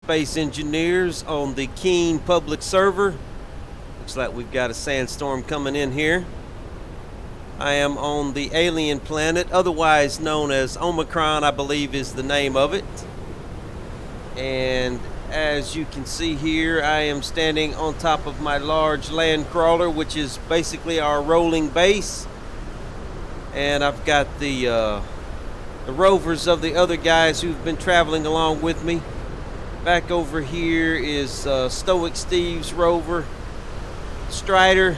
Space engineers on the Keen public server. Looks like we've got a sandstorm coming in here. I am on the alien planet, otherwise known as Omicron, I believe is the name of it. And as you can see here, I am standing on top of my large land crawler, which is basically our rolling base. And I've got the rovers of the other guys who've been traveling along with me. Back over here is Stoic Steve's rover, Strider,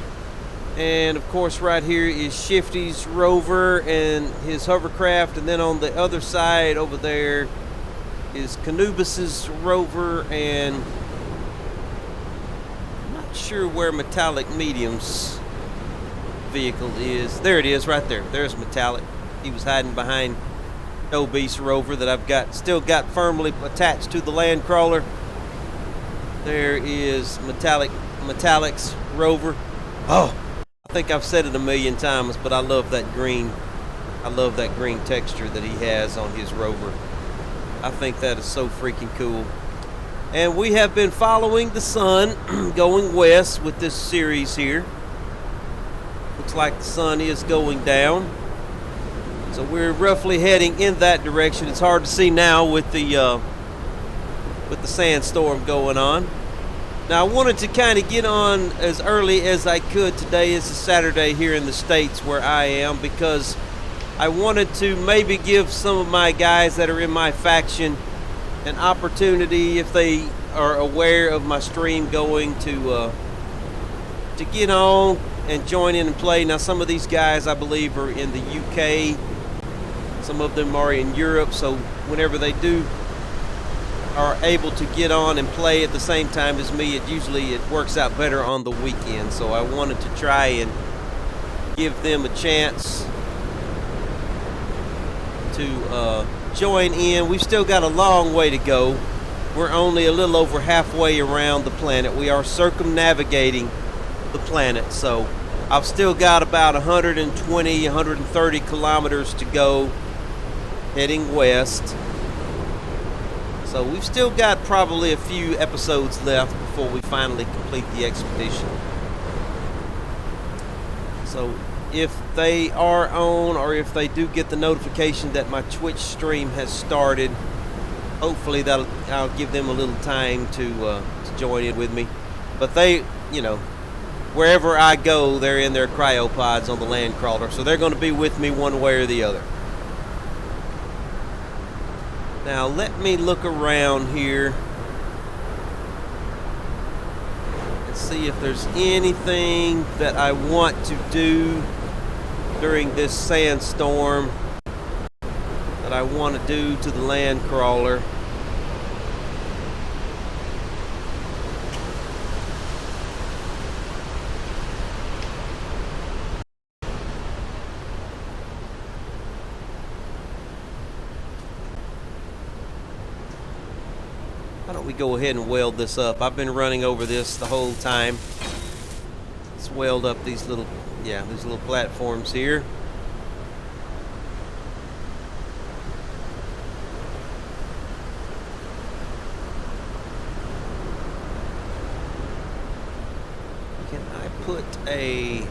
and of course right here is Shifty's rover and his hovercraft, and then on the other side over there is Canubus's rover, and I'm not sure where Metallic Medium's vehicle is. There it is, right there. There's Metallic. He was hiding behind No Beast rover that I've still got firmly attached to the land crawler. There is Metallic's rover. Oh, I think I've said it a million times, but I love that green. I love that green texture that he has on his rover. I think that is so freaking cool. And we have been following the sun going west with this series here. Looks like the sun is going down. So we're roughly heading in that direction. It's hard to see now with the sandstorm going on. Now I wanted to kind of get on as early as I could. Today is a Saturday here in the States where I am, because I wanted to maybe give some of my guys that are in my faction an opportunity, if they are aware of my stream going, to get on and join in and play. Now some of these guys I believe are in the UK. Some of them are in Europe, so whenever they are able to get on and play at the same time as me, it works out better on the weekend. So I wanted to try and give them a chance to join in. We've still got a long way to go. We're only a little over halfway around the planet. We are circumnavigating the planet, so I've still got about 120, 130 kilometers to go, heading west. So we've still got probably a few episodes left before we finally complete the expedition. So if they are on, or if they do get the notification that my Twitch stream has started, hopefully I'll give them a little time to join in with me. But they, wherever I go, they're in their cryopods on the land crawler, so they're going to be with me one way or the other. Now let me look around here and see if there's anything that I want to do during this sandstorm that I want to do to the land crawler. Why don't we go ahead and weld this up? I've been running over this the whole time. Let's weld up these little platforms here. Can I put a...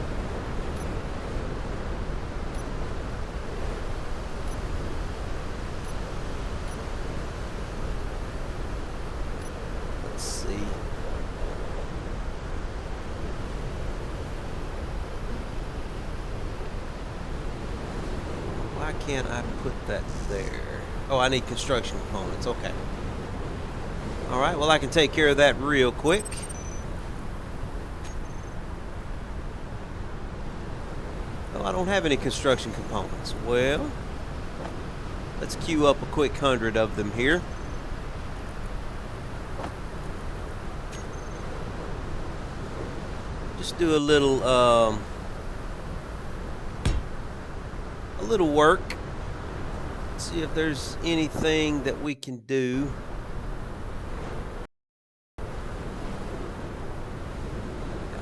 Why can't I put that there? Oh, I need construction components. Okay. Alright, well I can take care of that real quick. Oh, I don't have any construction components. Well, let's queue up a quick 100 of them here. Just do a little work. See if there's anything that we can do. Now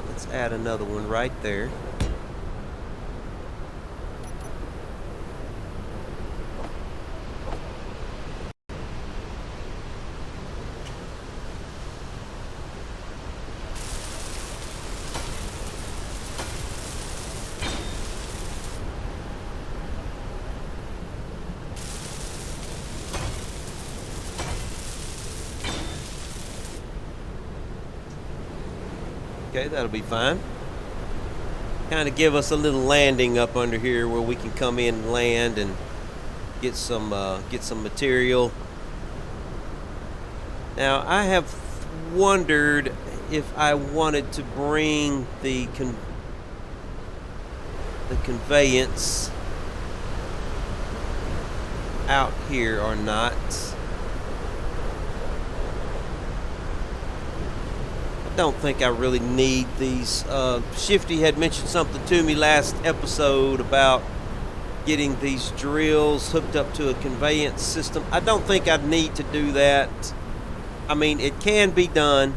let's add another one right there. Okay, that'll be fine. Kind of give us a little landing up under here where we can come in and land and get some material. Now, I have wondered if I wanted to bring the conveyance out here or not. I don't think I really need these. Shifty had mentioned something to me last episode about getting these drills hooked up to a conveyance system. I don't think I'd need to do that. I mean, it can be done,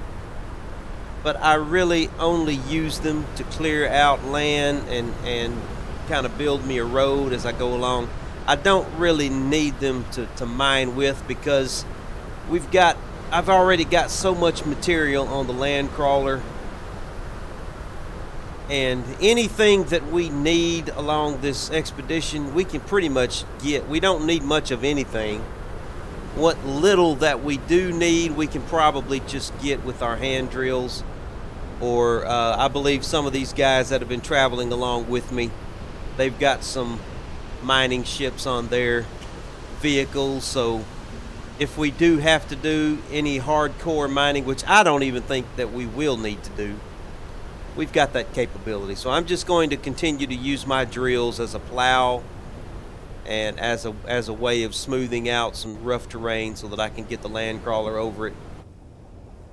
but I really only use them to clear out land and kind of build me a road as I go along. I don't really need them to mine with, because I've already got so much material on the land crawler, and anything that we need along this expedition we can pretty much get. We don't need much of anything. What little that we do need we can probably just get with our hand drills, or I believe some of these guys that have been traveling along with me, they've got some mining ships on their vehicles, so if we do have to do any hardcore mining, which I don't even think that we will need to do, we've got that capability. So I'm just going to continue to use my drills as a plow and as a way of smoothing out some rough terrain so that I can get the land crawler over it.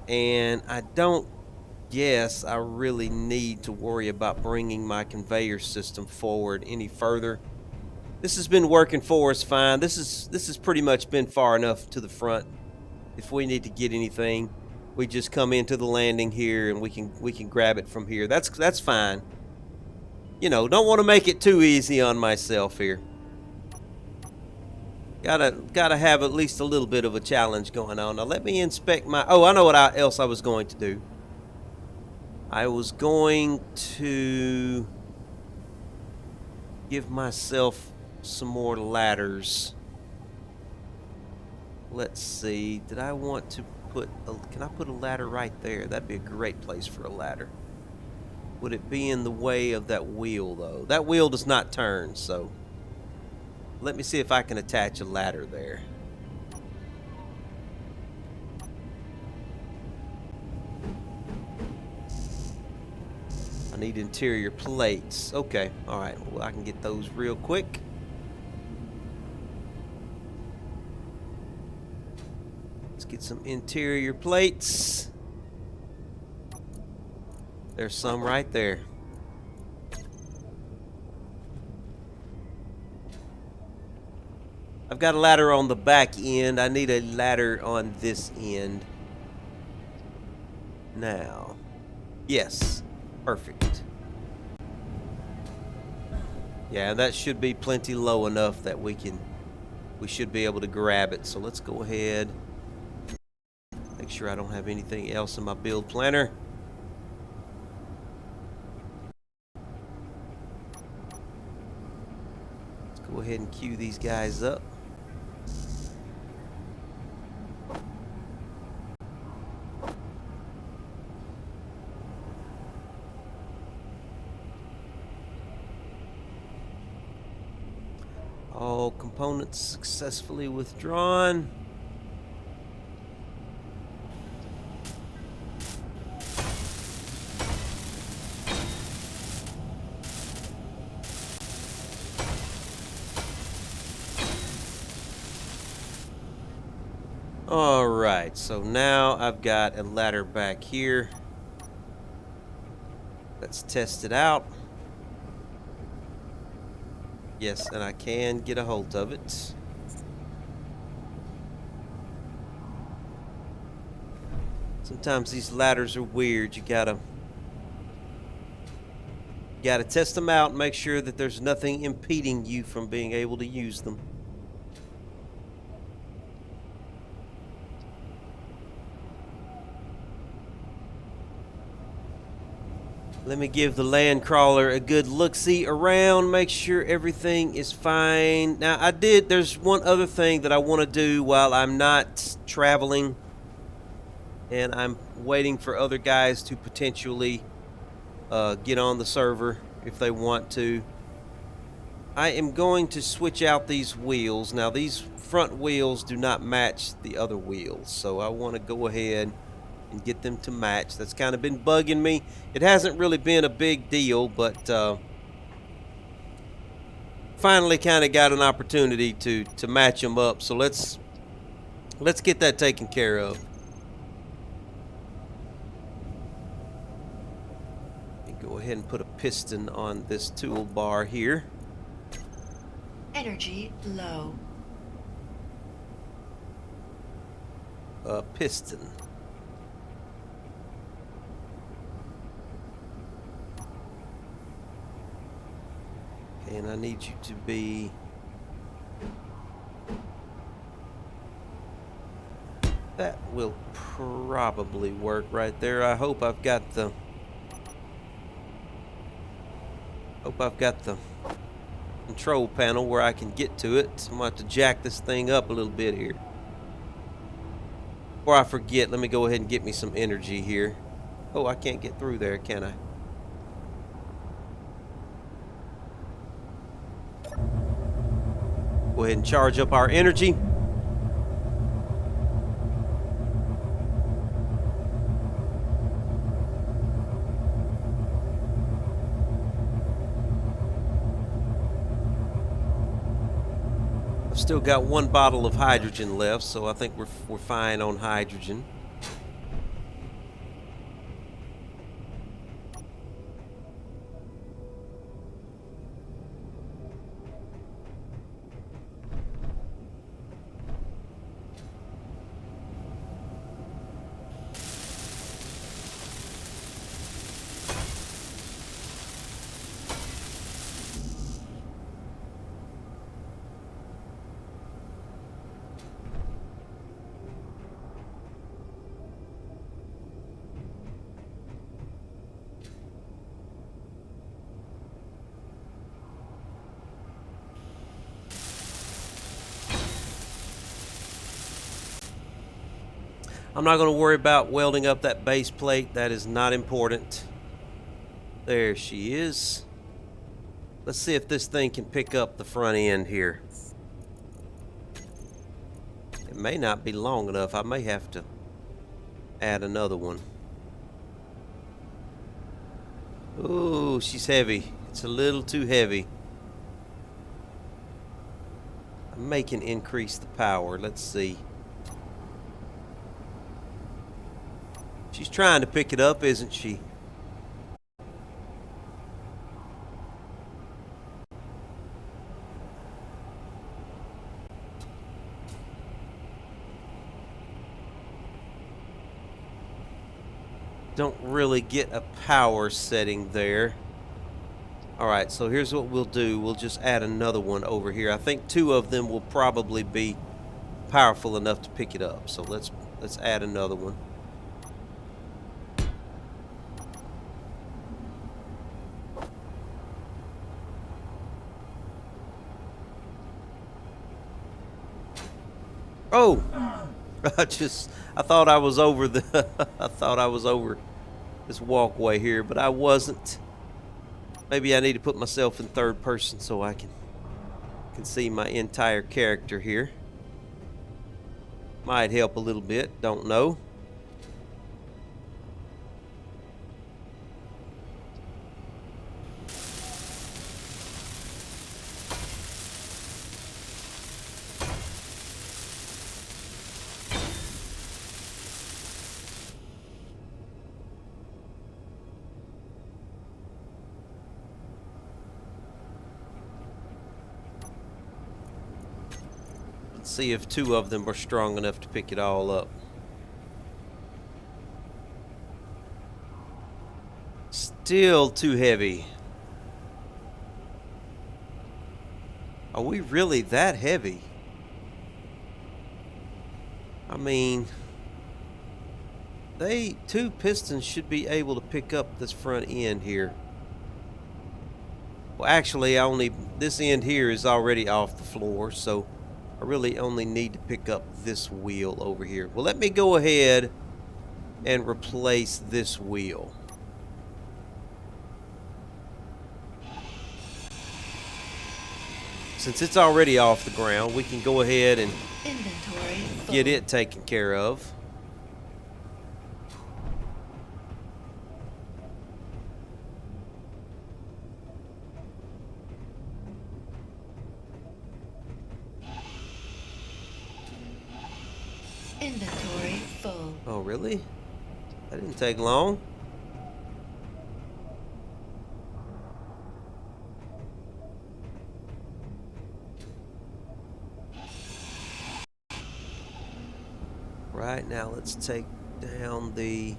And I don't guess I really need to worry about bringing my conveyor system forward any further. This has been working for us fine. This has pretty much been far enough to the front. If we need to get anything, we just come into the landing here and we can grab it from here. That's fine. You know, don't want to make it too easy on myself here. Gotta have at least a little bit of a challenge going on. Now let me inspect my. Oh, I know what else I was going to do. I was going to give myself some more ladders. Let's see, did I want to can I put a ladder right there? That'd be a great place for a ladder. Would it be in the way of that wheel though? That wheel does not turn, so let me see if I can attach a ladder there. I need interior plates. Okay, all right, well I can get those real quick. Get some interior plates. There's some right there. I've got a ladder on the back end. I need a ladder on this end. Now. Yes. Perfect. Yeah, that should be plenty low enough that we should be able to grab it. So let's go ahead. Make sure I don't have anything else in my build planner. Let's go ahead and queue these guys up. All components successfully withdrawn. Alright, so now I've got a ladder back here. Let's test it out. Yes, and I can get a hold of it. Sometimes these ladders are weird. You gotta test them out and make sure that there's nothing impeding you from being able to use them. Let me give the land crawler a good look-see around, make sure everything is fine. Now, there's one other thing that I want to do while I'm not traveling, and I'm waiting for other guys to potentially get on the server if they want to. I am going to switch out these wheels. Now, these front wheels do not match the other wheels, so I want to go ahead and get them to match. That's kind of been bugging me. It hasn't really been a big deal, but finally kind of got an opportunity to match them up. So let's get that taken care of. Let me go ahead and put a piston on this toolbar here. Energy low. Piston. And I need you to be that will probably work right there. I hope I've got the control panel where I can get to it. I'm gonna have to jack this thing up a little bit here. Before I forget, let me go ahead and get me some energy here. Oh, I can't get through there, can I? Go ahead and charge up our energy. I've still got one bottle of hydrogen left, so I think we're fine on hydrogen. I'm not going to worry about welding up that base plate. That is not important. There she is. Let's see if this thing can pick up the front end here. It may not be long enough. I may have to add another one. Ooh, she's heavy. It's a little too heavy. I may can increase the power. Let's see. She's trying to pick it up, isn't she? Don't really get a power setting there. Alright, so here's what we'll do. We'll just add another one over here. I think two of them will probably be powerful enough to pick it up. So let's add another one. Oh, I thought I was over this walkway here, but I wasn't. Maybe I need to put myself in third person so I can see my entire character here. Might help a little bit, don't know. See if two of them are strong enough to pick it all up. Still too heavy. Are we really that heavy? I mean, two pistons should be able to pick up this front end here. Well, actually, this end here is already off the floor, so I really only need to pick up this wheel over here. Well, let me go ahead and replace this wheel. since it's already off the ground, we can go ahead and Inventory full. get it taken care of. Inventory full. Oh, really? That didn't take long. Right, now let's take down the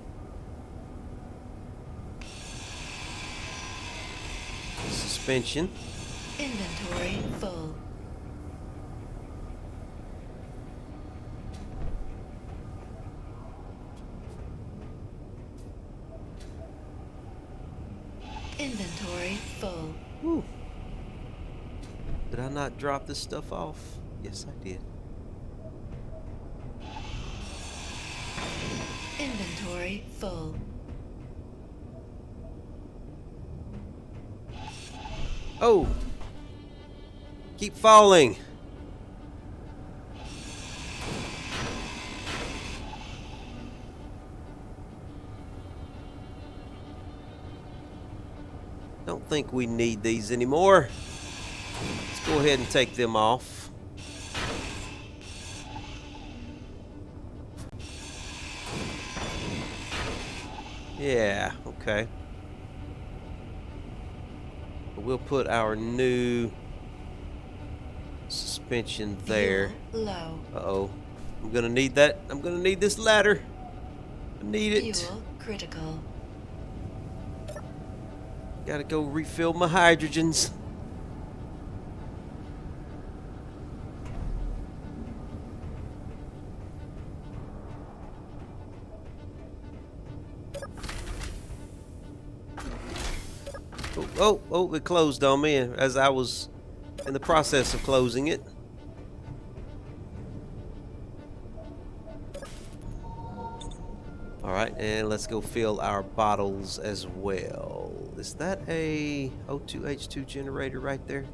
suspension. Inventory full. Inventory full. Whew. Did I not drop this stuff off? Yes, I did. Inventory full. Oh! Keep falling! Don't think we need these anymore. Let's go ahead and take them off. Yeah, okay. We'll put our new suspension there. Fuel low. Uh-oh. I'm gonna need that. I'm gonna need this ladder. I need it. Fuel critical. Gotta go refill my hydrogens. Oh, it closed on me as I was in the process of closing it. Alright, and let's go fill our bottles as well. Is that a O2H2 generator right there?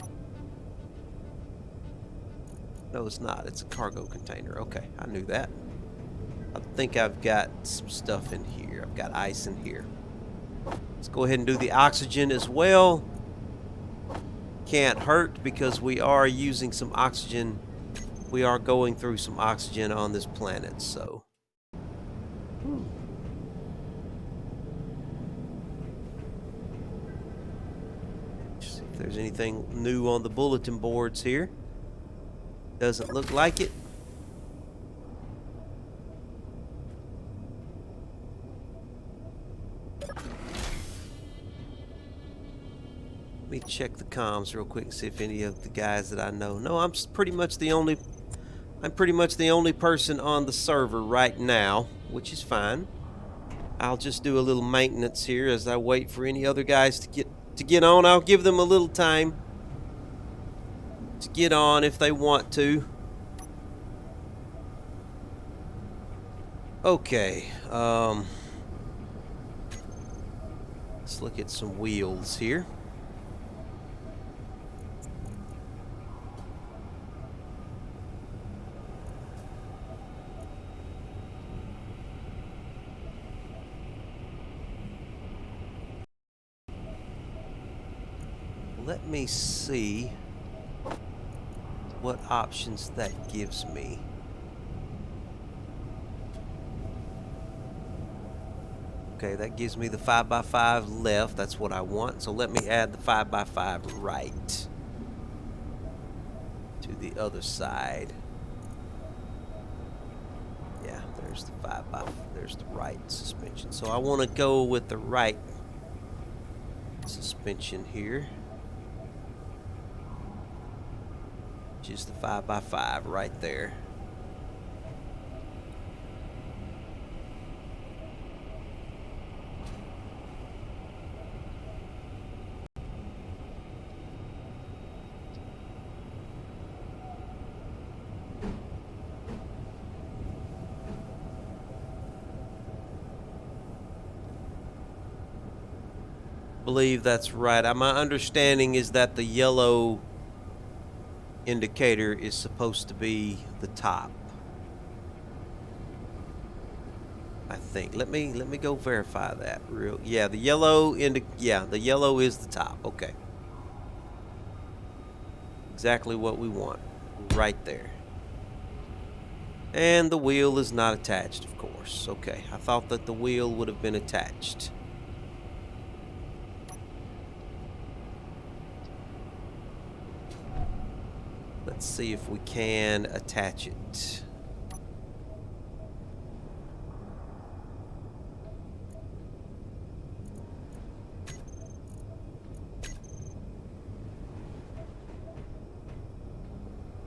No, it's not. It's a cargo container. Okay, I knew that. I think I've got some stuff in here. I've got ice in here. Let's go ahead and do the oxygen as well. Can't hurt because we are using some oxygen. We are going through some oxygen on this planet, so. See if there's anything new on the bulletin boards here. Doesn't look like it. Let me check the comms real quick and see if any of the guys that I know. No, I'm pretty much the only person on the server right now, which is fine. I'll just do a little maintenance here as I wait for any other guys to get on. I'll give them a little time to get on if they want to. Okay, let's look at some wheels here. Let me see what options that gives me. Okay, that gives me the 5x5 left. That's what I want. So let me add the 5x5 right to the other side. Yeah, there's the there's the right suspension. So I want to go with the right suspension here. Which is the 5x5 right there. Believe that's right. My understanding is that the yellow indicator is supposed to be the top. I think. Let me go verify that real. Yeah, the yellow the yellow is the top. Okay. Exactly what we want. Right there. And the wheel is not attached, of course. Okay. I thought that the wheel would have been attached. Let's see if we can attach it.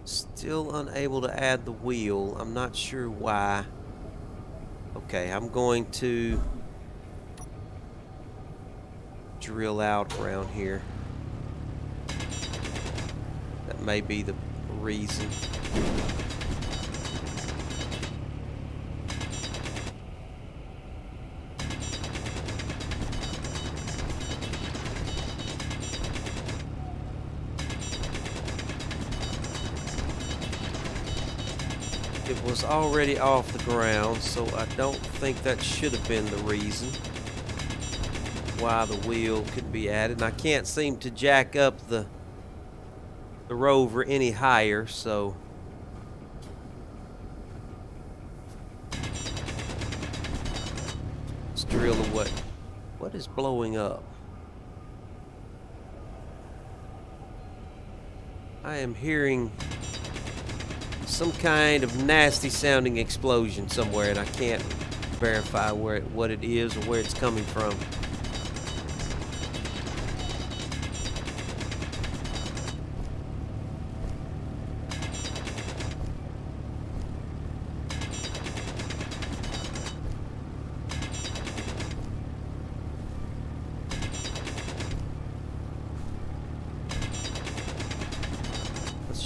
Still unable to add the wheel. I'm not sure why. Okay, I'm going to drill out around here. That may be the reason. It was already off the ground, so I don't think that should have been the reason why the wheel could be added. And I can't seem to jack up the rover any higher, so let's drill away. What is blowing up? I am hearing some kind of nasty sounding explosion somewhere, and I can't verify what it is or where it's coming from.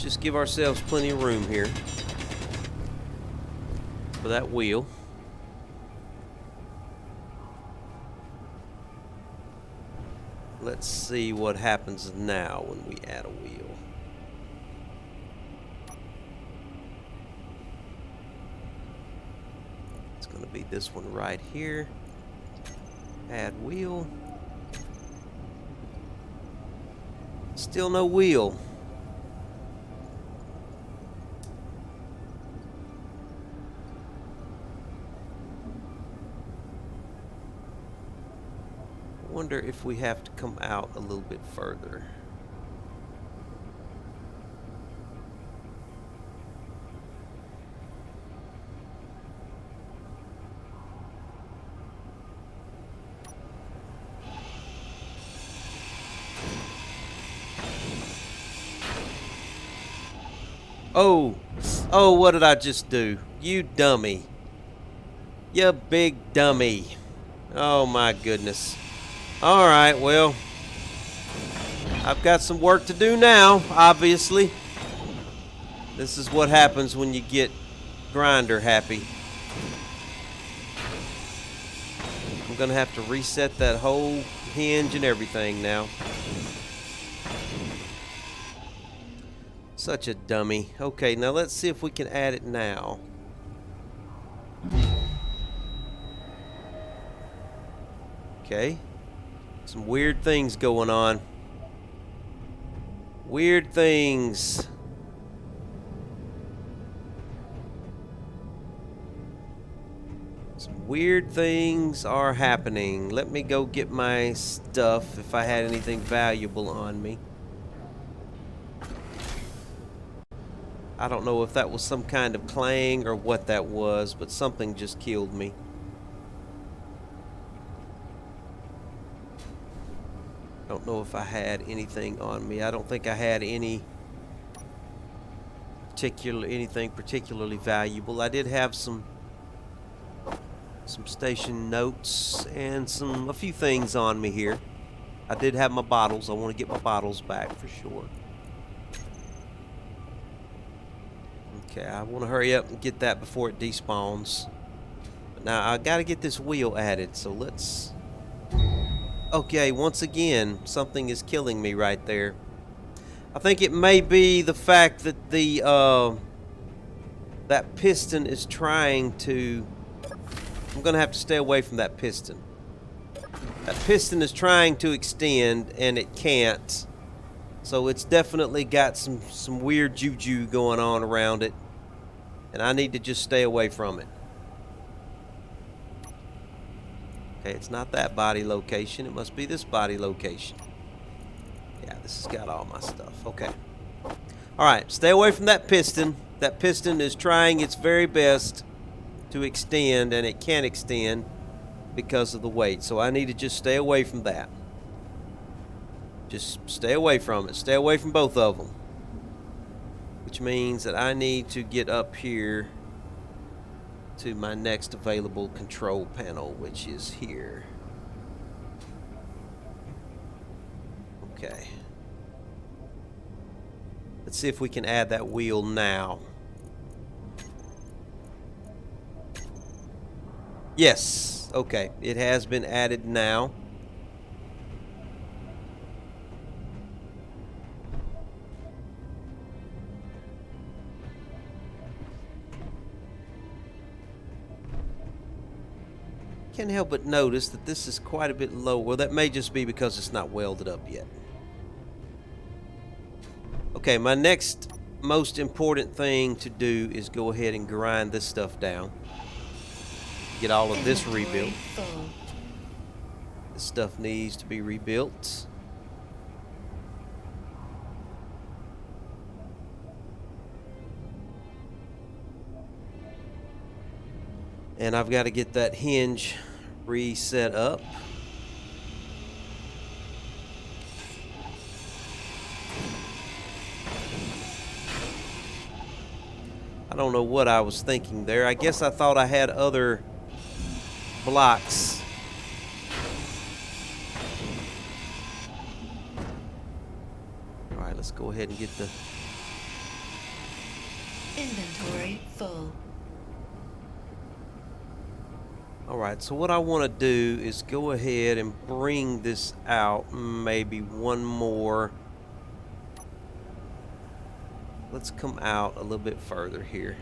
Just give ourselves plenty of room here for that wheel. Let's see what happens now when we add a wheel. It's going to be this one right here. Add wheel. Still no wheel. Wonder if we have to come out a little bit further. Oh, what did I just do? You dummy. You big dummy. Oh my goodness. Alright, well, I've got some work to do now, obviously. This is what happens when you get Grinder happy. I'm gonna have to reset that whole hinge and everything now. Such a dummy. Okay, now let's see if we can add it now. Okay. Some weird things going on. Weird things. Some weird things are happening. Let me go get my stuff if I had anything valuable on me. I don't know if that was some kind of clang or what that was, but something just killed me. I don't know if I had anything on me. I don't think I had anything particularly valuable. I did have some station notes and a few things on me here. I did have my bottles. I want to get my bottles back for sure. Okay, I want to hurry up and get that before it despawns. But now I got to get this wheel added, so let's... Okay, once again, something is killing me right there. I think it may be the fact that the that piston is trying to... I'm gonna have to stay away from that piston. That piston is trying to extend and it can't. So it's definitely got some weird juju going on around it. And I need to just stay away from it. Okay, it's not that body location. It must be this body location. Yeah, this has got all my stuff. Okay. Alright, stay away from that piston. That piston is trying its very best to extend, and it can't extend because of the weight. So I need to just stay away from that. Just stay away from it. Stay away from both of them. Which means that I need to get up here to my next available control panel, which is here. Okay. Let's see if we can add that wheel now. Yes. Okay. It has been added now. Can't help but notice that this is quite a bit lower. Well, that may just be because it's not welded up yet. Okay, my next most important thing to do is go ahead and grind this stuff down. Get all of this rebuilt. This stuff needs to be rebuilt. And I've got to get that hinge reset up. I don't know what I was thinking there. I guess I thought I had other blocks. All right, let's go ahead and get the Inventory full. Alright, so what I want to do is go ahead and bring this out maybe one more. Let's come out a little bit further here.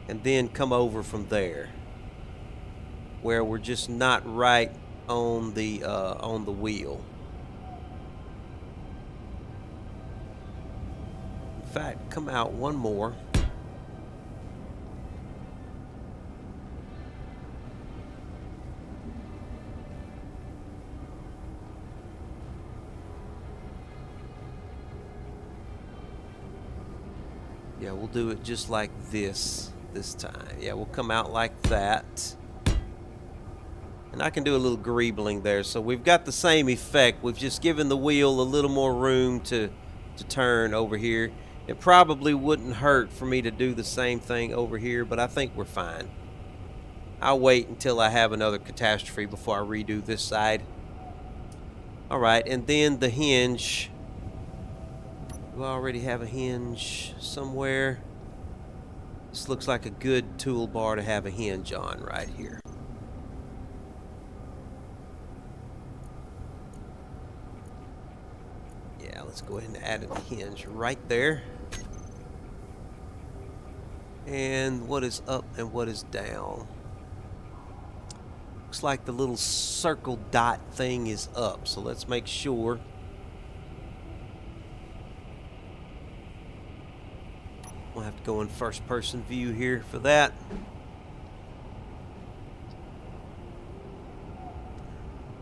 And then come over from there. Where we're just not right on the wheel. In fact, come out one more. Yeah, we'll do it just like this time. Yeah, we'll come out like that. And I can do a little greebling there. So we've got the same effect. We've just given the wheel a little more room to turn over here. It probably wouldn't hurt for me to do the same thing over here, but I think we're fine. I'll wait until I have another catastrophe before I redo this side. Alright, and then the hinge. Do I already have a hinge somewhere? This looks like a good toolbar to have a hinge on right here. Yeah, let's go ahead and add a hinge right there. And what is up and what is down? Looks like the little circle dot thing is up, so let's make sure. We'll have to go in first person view here for that.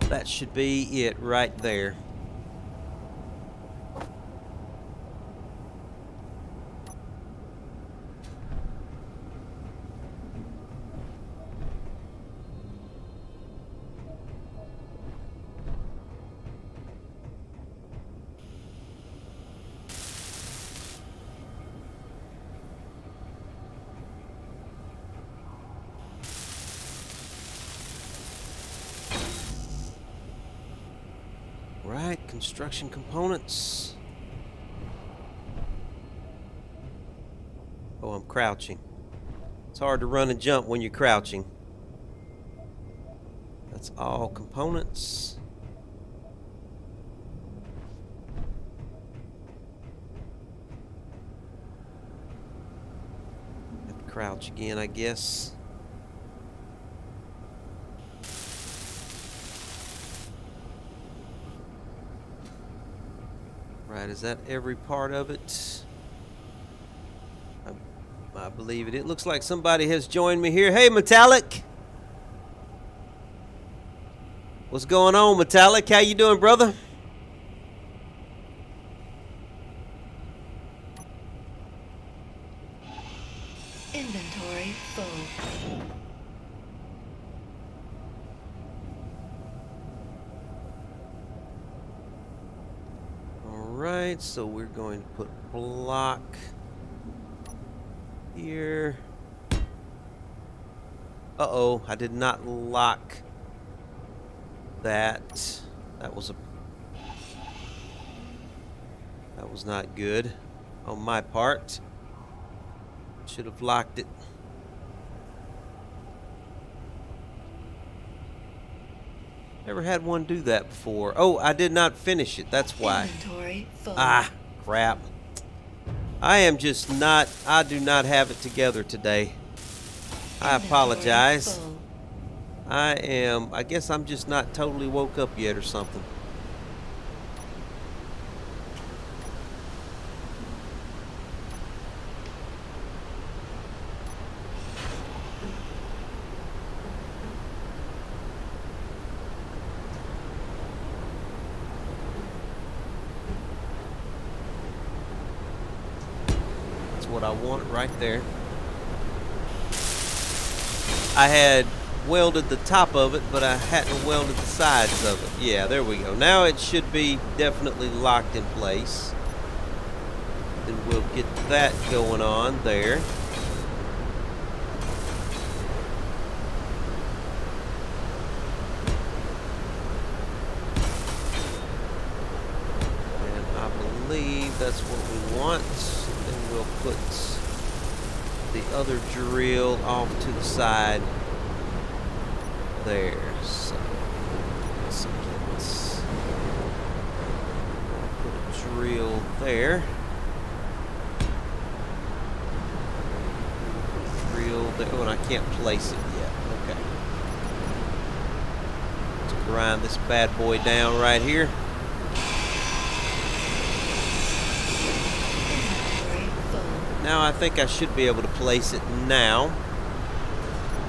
That should be it right there. Right, construction components. Oh, I'm crouching. It's hard to run and jump when you're crouching. That's all components. crouch again, I guess. Right, is that every part of it? I believe it. It looks like somebody has joined me here. Hey, Metallic! What's going on, Metallic? How you doing, brother? Inventory full. Alright, so we're going to put block here. Uh-oh, I did not lock that. That was not good on my part. Should have locked it. Never had one do that before. Oh, I did not finish it. That's why. Inventory full. Ah, crap. I do not have it together today. I apologize. Full. I guess I'm just not totally woke up yet or something. That's what I want right there. I had welded the top of it, but I hadn't welded the sides of it. Yeah, there we go. Now it should be definitely locked in place. Then we'll get that going on there. And I believe that's what we want. Then we'll put the other drill off to the side there. So let's put a drill there. Drill there. Oh, and I can't place it yet. Okay. Let's grind this bad boy down right here. Now I think I should be able to place it now.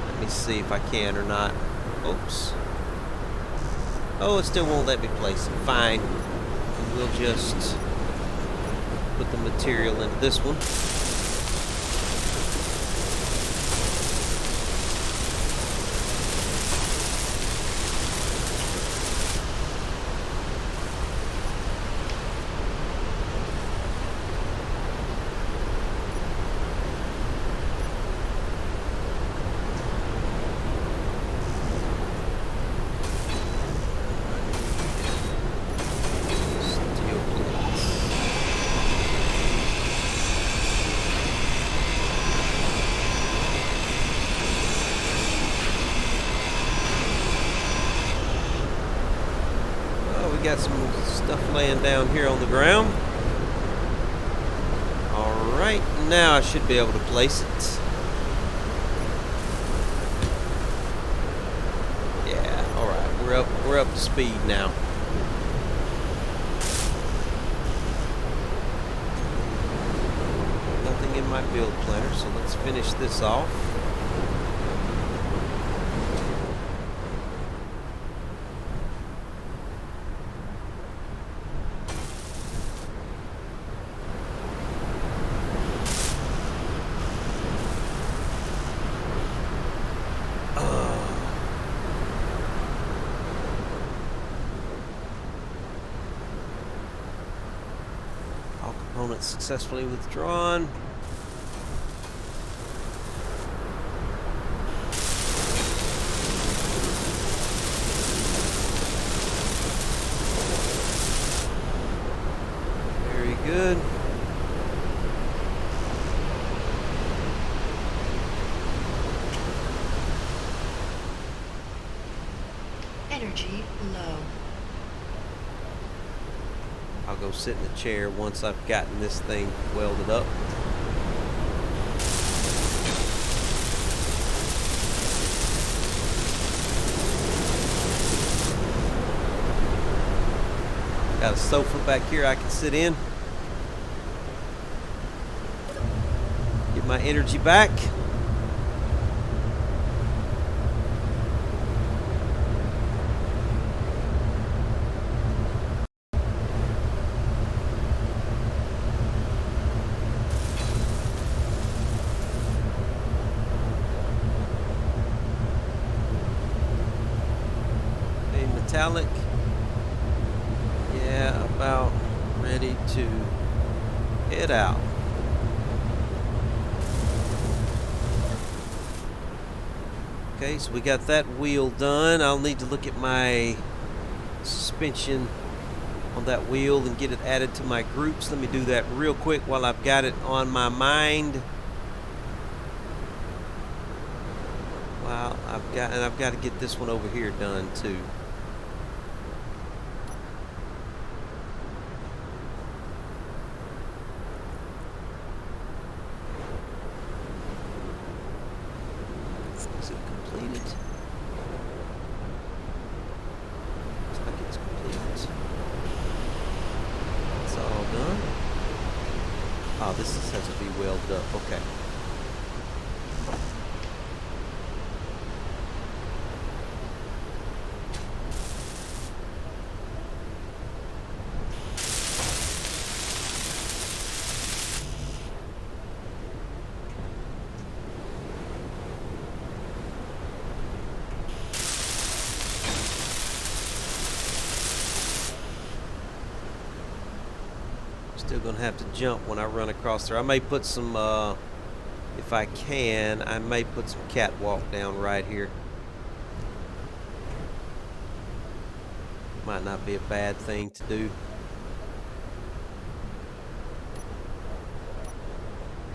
Let me see if I can or not. Oops. Oh, it still won't let me place it. Fine. We'll just put the material into this one. Got some stuff laying down here on the ground. Alright, now I should be able to place it. Yeah, alright, we're up to speed now. Nothing in my build planner, so let's finish this off. Components successfully withdrawn. Very good. Energy low. I'll go sit in the chair once I've gotten this thing welded up. Got a sofa back here I can sit in. Get my energy back. Okay, metallic. Yeah, about ready to head out. Okay, so we got that wheel done. I'll need to look at my suspension on that wheel and get it added to my groups. Let me do that real quick while I've got it on my mind. Wow, I've got to get this one over here done too. Is it completed? Looks like it's completed. It's all done. Oh, this has to be welded up. Okay. Still gonna have to jump when I run across there. I may put some, if I can, I may put some catwalk down right here. Might not be a bad thing to do.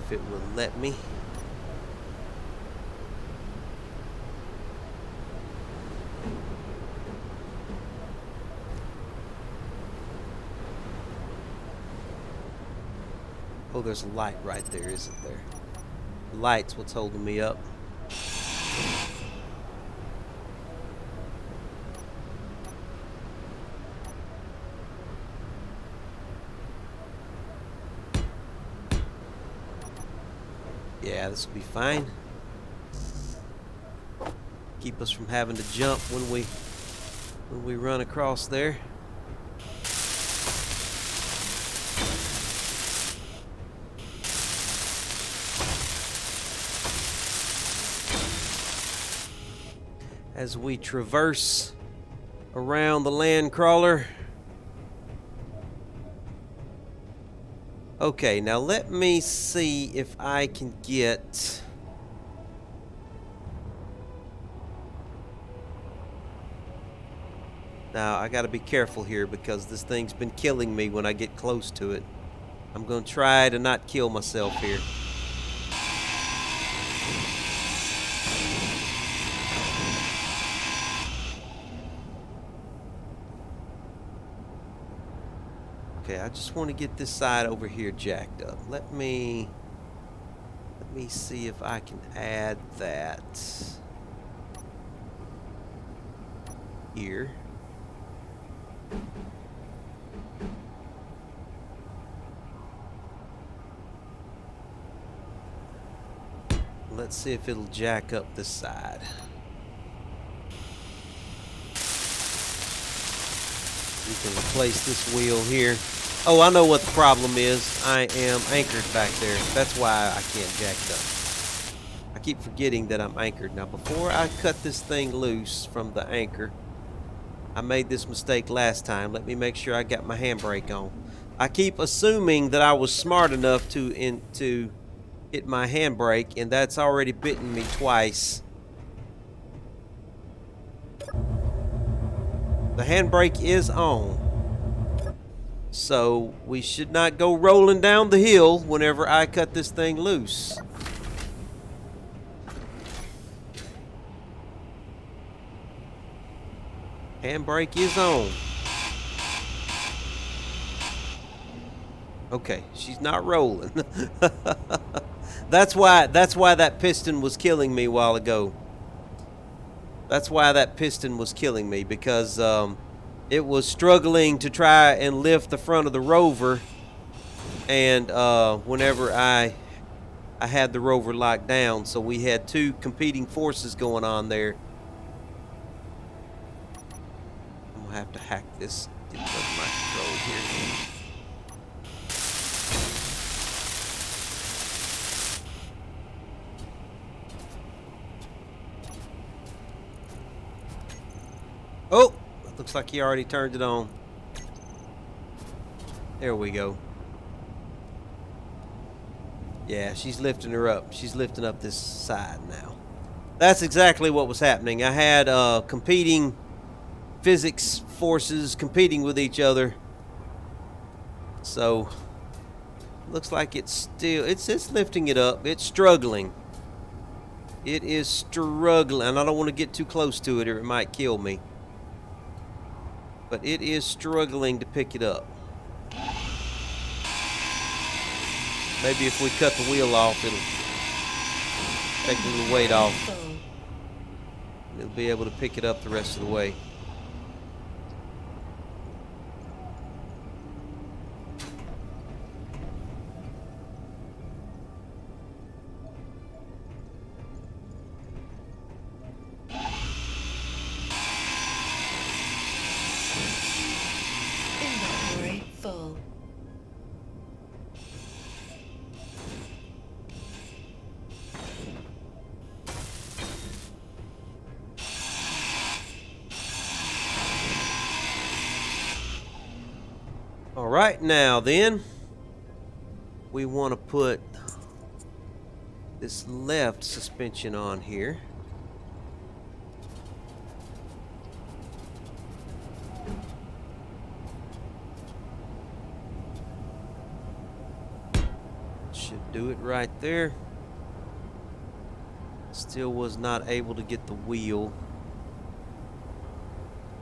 If it will let me. Oh, there's a light right there, isn't there? The light's what's holding me up. Yeah, this will be fine. Keep us from having to jump when we run across there. As we traverse around the land crawler. Okay, now let me see if I can get... Now, I gotta be careful here because this thing's been killing me when I get close to it. I'm gonna try to not kill myself here. Okay, I just want to get this side over here jacked up. Let me see if I can add that here. Let's see if it'll jack up this side. We can replace this wheel here. Oh, I know what the problem is. I am anchored back there. That's why I can't jack it up. I keep forgetting that I'm anchored. Now, before I cut this thing loose from the anchor, I made this mistake last time. Let me make sure I got my handbrake on. I keep assuming that I was smart enough to hit my handbrake, and that's already bitten me twice. The handbrake is on. So we should not go rolling down the hill whenever I cut this thing loose. Handbrake is on. Okay, she's not rolling. That's why that piston was killing me a while ago. That's why that piston was killing me, because it was struggling to try and lift the front of the rover, and whenever I had the rover locked down, so we had two competing forces going on there. I'm gonna have to hack this, get it under my control here. Oh, looks like he already turned it on. There we go. Yeah, she's lifting her up. She's lifting up this side now. That's exactly what was happening. I had competing physics forces competing with each other. So, looks like it's still, it's lifting it up. It's struggling. It is struggling. And I don't want to get too close to it or it might kill me. But it is struggling to pick it up. Maybe if we cut the wheel off, it'll take a little weight off. It'll be able to pick it up the rest of the way. Inventory full. All right, now then, we want to put this left suspension on here. Should do it right there. Still was not able to get the wheel.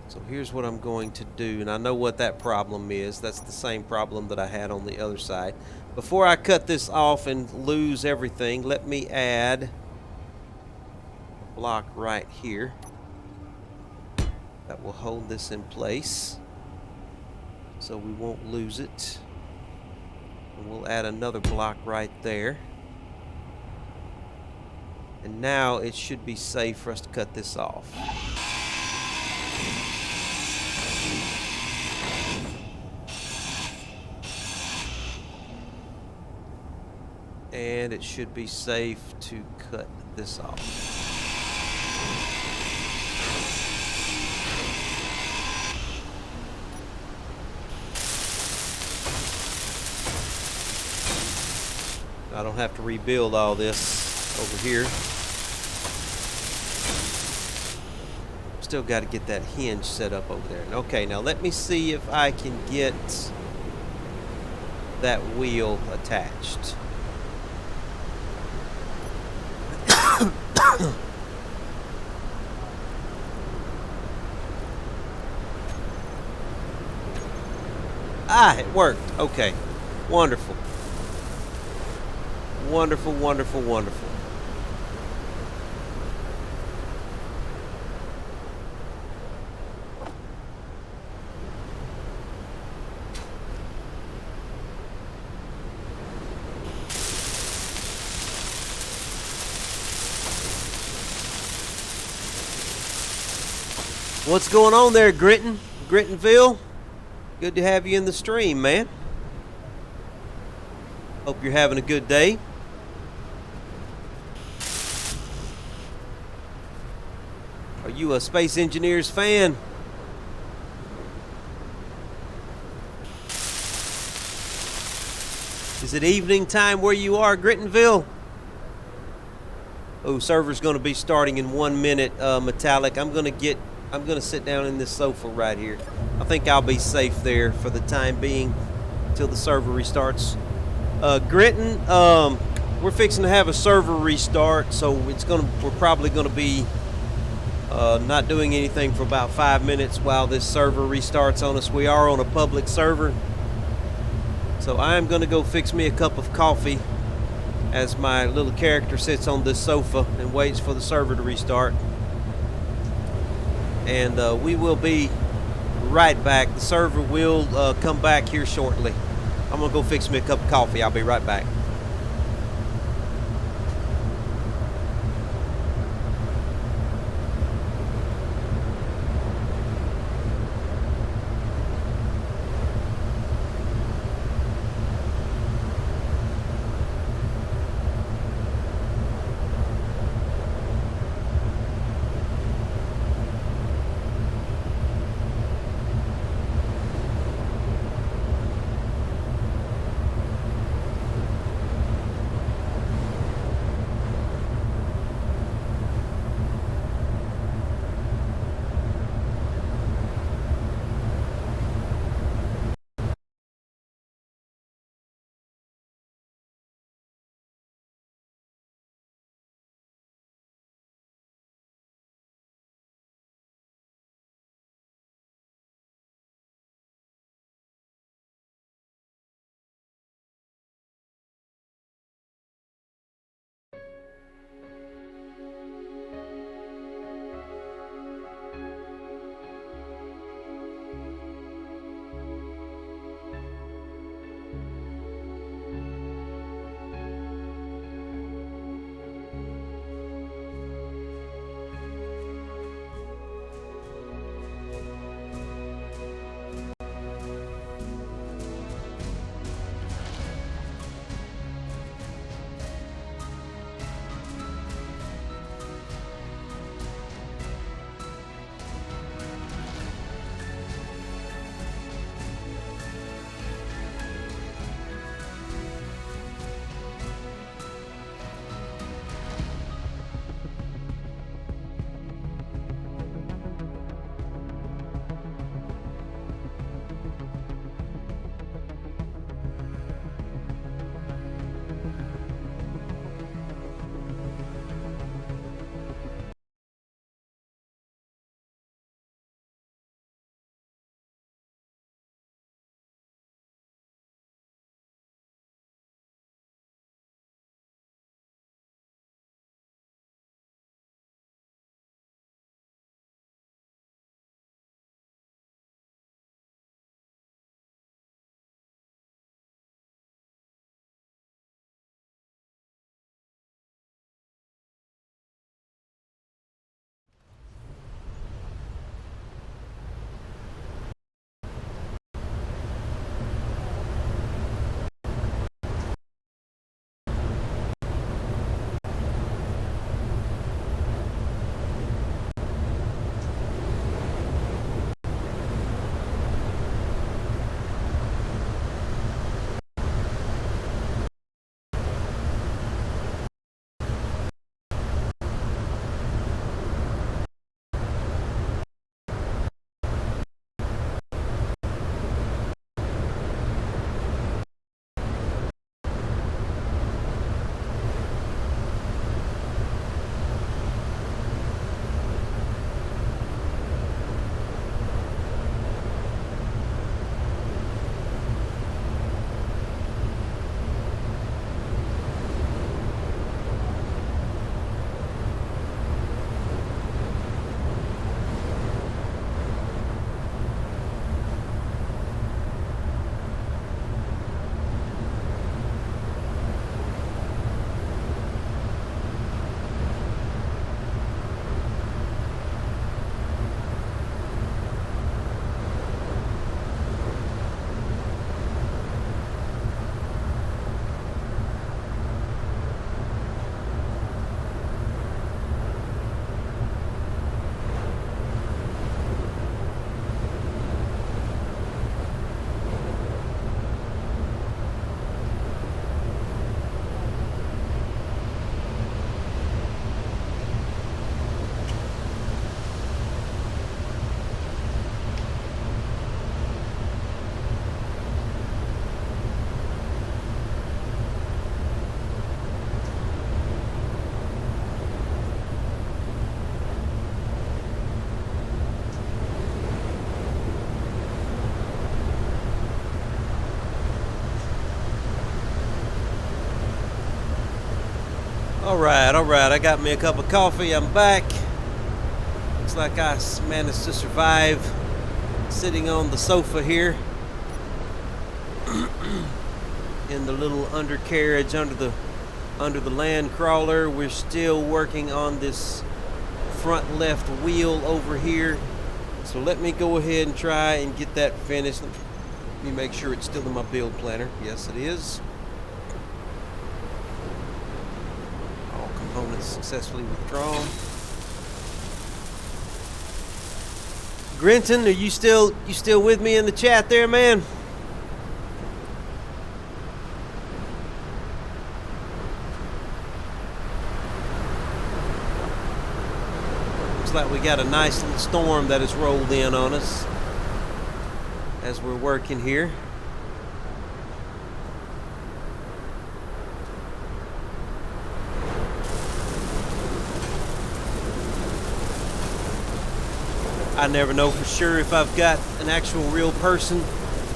So here's what I'm going to do, and I know what that problem is. That's the same problem that I had on the other side. Before I cut this off and lose everything, let me add a block right here that will hold this in place so we won't lose it. And we'll add another block right there. And now it should be safe for us to cut this off. And it should be safe to cut this off. I don't have to rebuild all this over here. Still got to get that hinge set up over there. Okay, now let me see if I can get that wheel attached. Ah, it worked. Okay. Wonderful. Wonderful, wonderful, wonderful. What's going on there, Grittonville? Good to have you in the stream, man. Hope you're having a good day. Are you a Space Engineers fan? Is it evening time where you are, Grittonville? Oh, server's going to be starting in 1 minute, Metallic. I'm going to sit down in this sofa right here. I think I'll be safe there for the time being till the server restarts. Gritton, we're fixing to have a server restart, so we're probably going to be not doing anything for about 5 minutes while this server restarts on us. We are on a public server, so I am going to go fix me a cup of coffee as my little character sits on this sofa and waits for the server to restart. And we will be right back. The server will come back here shortly. I'm gonna go fix me a cup of coffee. I'll be right back. All right. I got me a cup of coffee. I'm back. Looks like I managed to survive sitting on the sofa here in the little undercarriage under the land crawler. We're still working on this front left wheel over here. So let me go ahead and try and get that finished. Let me make sure it's still in my build planner. Yes, it is. All components successfully withdrawn. Grinton, are you still with me in the chat there, man? Looks like we got a nice little storm that has rolled in on us as we're working here. I never know for sure if I've got an actual real person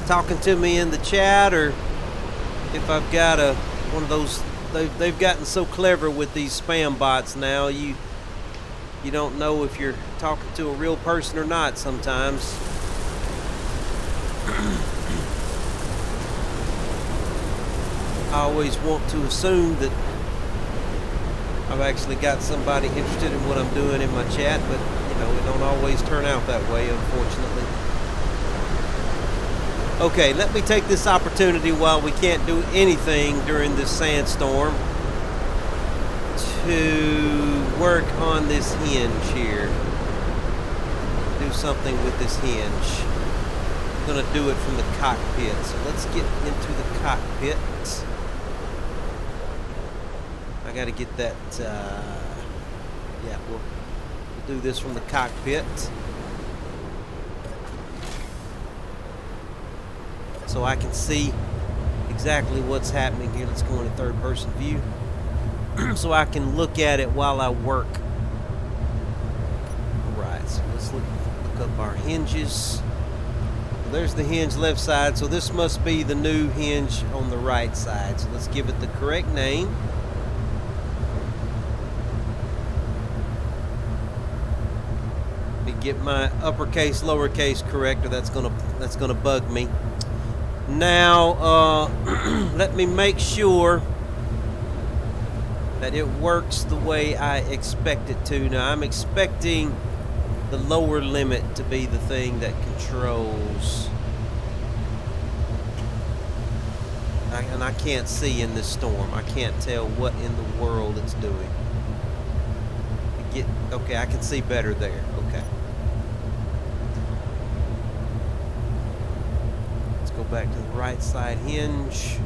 talking to me in the chat, or if I've got one of those. They've gotten so clever with these spam bots now. You don't know if you're talking to a real person or not sometimes. I always want to assume that I've actually got somebody interested in what I'm doing in my chat, but it don't always turn out that way, unfortunately. Okay, let me take this opportunity while we can't do anything during this sandstorm to work on this hinge here. Do something with this hinge. I'm going to do it from the cockpit. So let's get into the cockpit. I got to get that, yeah, we'll do this from the cockpit. So I can see exactly what's happening here. Let's go into third person view. So I can look at it while I work. Alright, so let's look up our hinges. There's the hinge left side, so this must be the new hinge on the right side. So let's give it the correct name. Let me get my uppercase, lowercase correct, or that's gonna bug me. Now, let me make sure that it works the way I expect it to. Now, I'm expecting the lower limit to be the thing that controls. And I can't see in this storm. I can't tell what in the world it's doing. Okay, I can see better there. Okay. Go back to the right side hinge,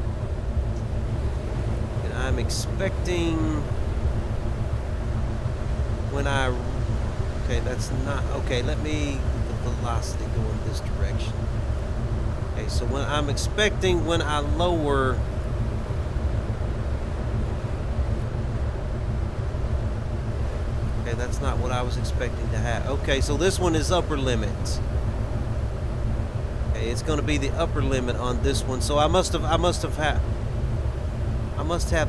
and I'm expecting when okay, that's not okay. Let me get the velocity go in this direction. Okay, so when I'm expecting when I lower, okay, that's not what I was expecting to have. Okay, so this one is upper limit. It's going to be the upper limit on this one, so I must have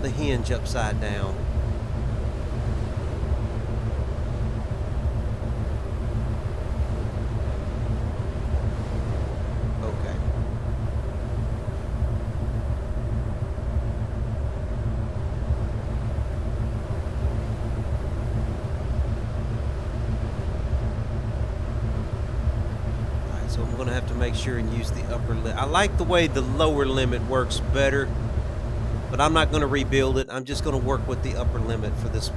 the hinge upside down. Okay. So I'm going to have to make sure and use the upper limit. I like the way the lower limit works better, but I'm not going to rebuild it. I'm just going to work with the upper limit for this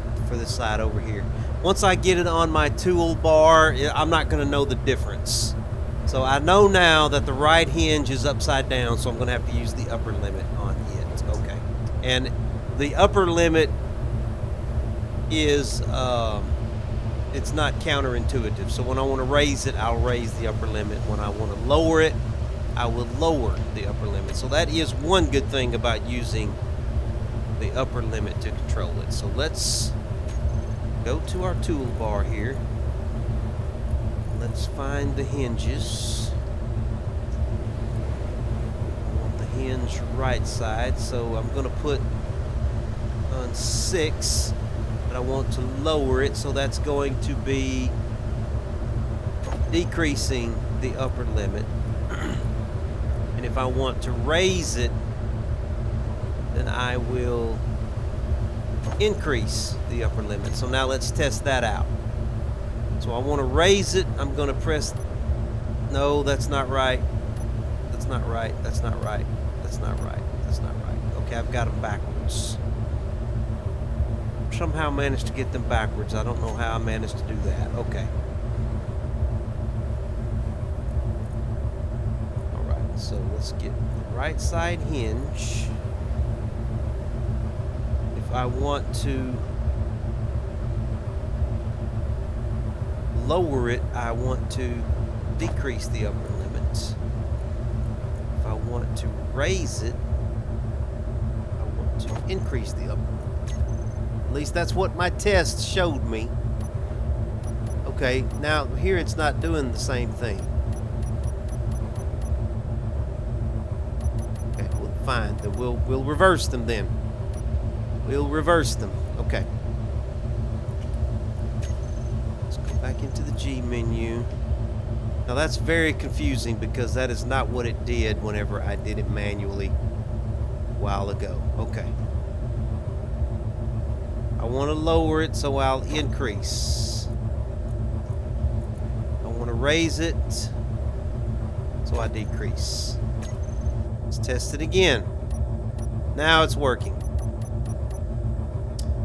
side over here. Once I get it on my toolbar, I'm not going to know the difference. So I know now that the right hinge is upside down, so I'm going to have to use the upper limit on it. Okay. And the upper limit is it's not counterintuitive. So when I want to raise it, I'll raise the upper limit. When I want to lower it, I will lower the upper limit. So that is one good thing about using the upper limit to control it. So let's go to our toolbar here. Let's find the hinges. I want the hinge right side, so I'm going to put on 6. But I want to lower it, so that's going to be decreasing the upper limit. And if I want to raise it, then I will increase the upper limit. So now let's test that out. So I want to raise it. I'm going to press... No, that's not right. That's not right. That's not right. That's not right. That's not right. Okay, I've got them backwards. Somehow managed to get them backwards. I don't know how I managed to do that. Okay. Alright, so let's get the right side hinge. If I want to lower it, I want to decrease the upper limit. If I want to raise it, I want to increase the upper limit. At least that's what my test showed me. Okay, now here it's not doing the same thing. Okay, well, fine. Then we'll reverse them then. We'll reverse them. Okay. Let's go back into the G menu. Now that's very confusing because that is not what it did whenever I did it manually a while ago. Okay. I want to lower it, so I'll increase. I want to raise it, so I decrease. Let's test it again. Now it's working.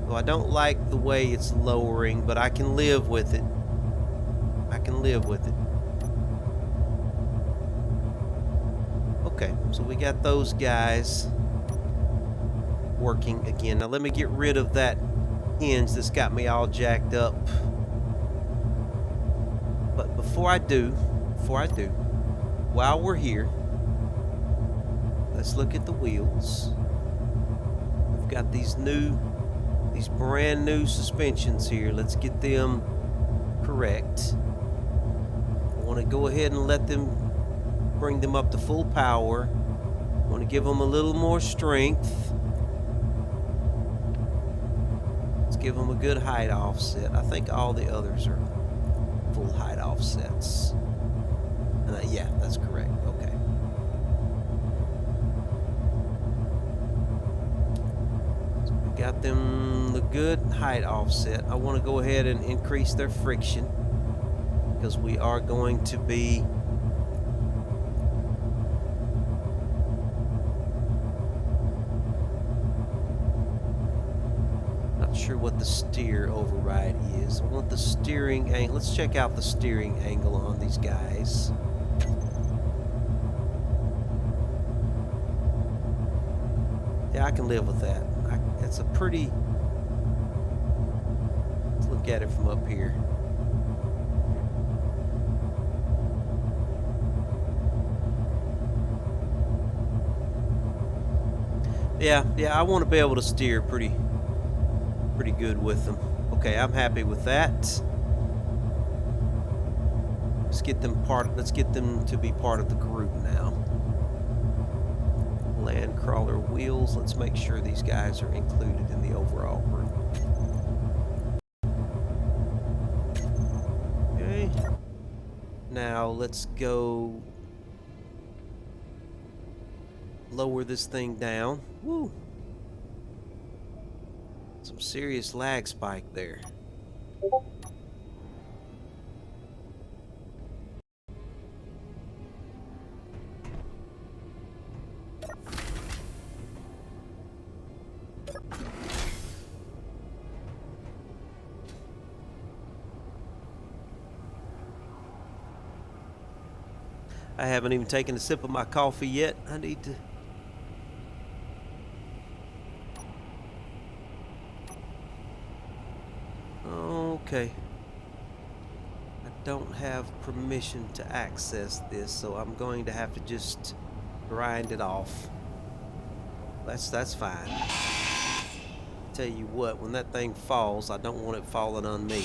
Well, I don't like the way it's lowering, but I can live with it. I can live with it. Okay, so we got those guys working again. Now let me get rid of that hinge that's got me all jacked up. But before I do, while we're here, let's look at the wheels. We've got these brand new suspensions here. Let's get them correct. I want to go ahead and let them bring them up to full power. I want to give them a little more strength. Give them a good height offset. I think all the others are full height offsets. Yeah, that's correct. Okay. So we got them the good height offset. I want to go ahead and increase their friction because we are going to be sure what the steer override is. I want the steering angle. Let's check out the steering angle on these guys. Yeah, I can live with that. That's a pretty... Let's look at it from up here. Yeah, I want to be able to steer pretty good with them. Okay, I'm happy with that. Let's get them to be part of the group now. Land crawler wheels. Let's make sure these guys are included in the overall group. Okay. Now let's go lower this thing down. Woo! Some serious lag spike there. I haven't even taken a sip of my coffee yet. I need to... Okay. I don't have permission to access this, so I'm going to have to just grind it off. That's fine. Tell you what, when that thing falls, I don't want it falling on me.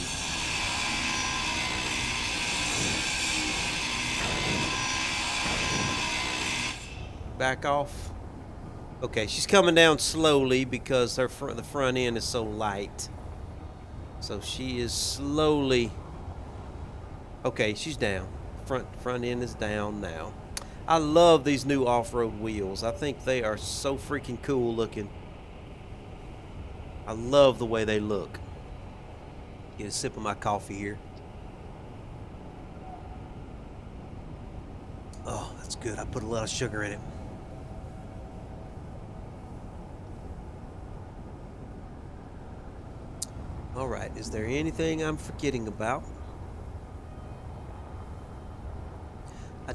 Back off. Okay, she's coming down slowly because the front end is so light. So she is slowly... Okay, she's down. front end is down now. I love these new off-road wheels. I think they are so freaking cool looking. I love the way they look. Get a sip of my coffee here. Oh, that's good. I put a lot of sugar in it. All right, is there anything I'm forgetting about? I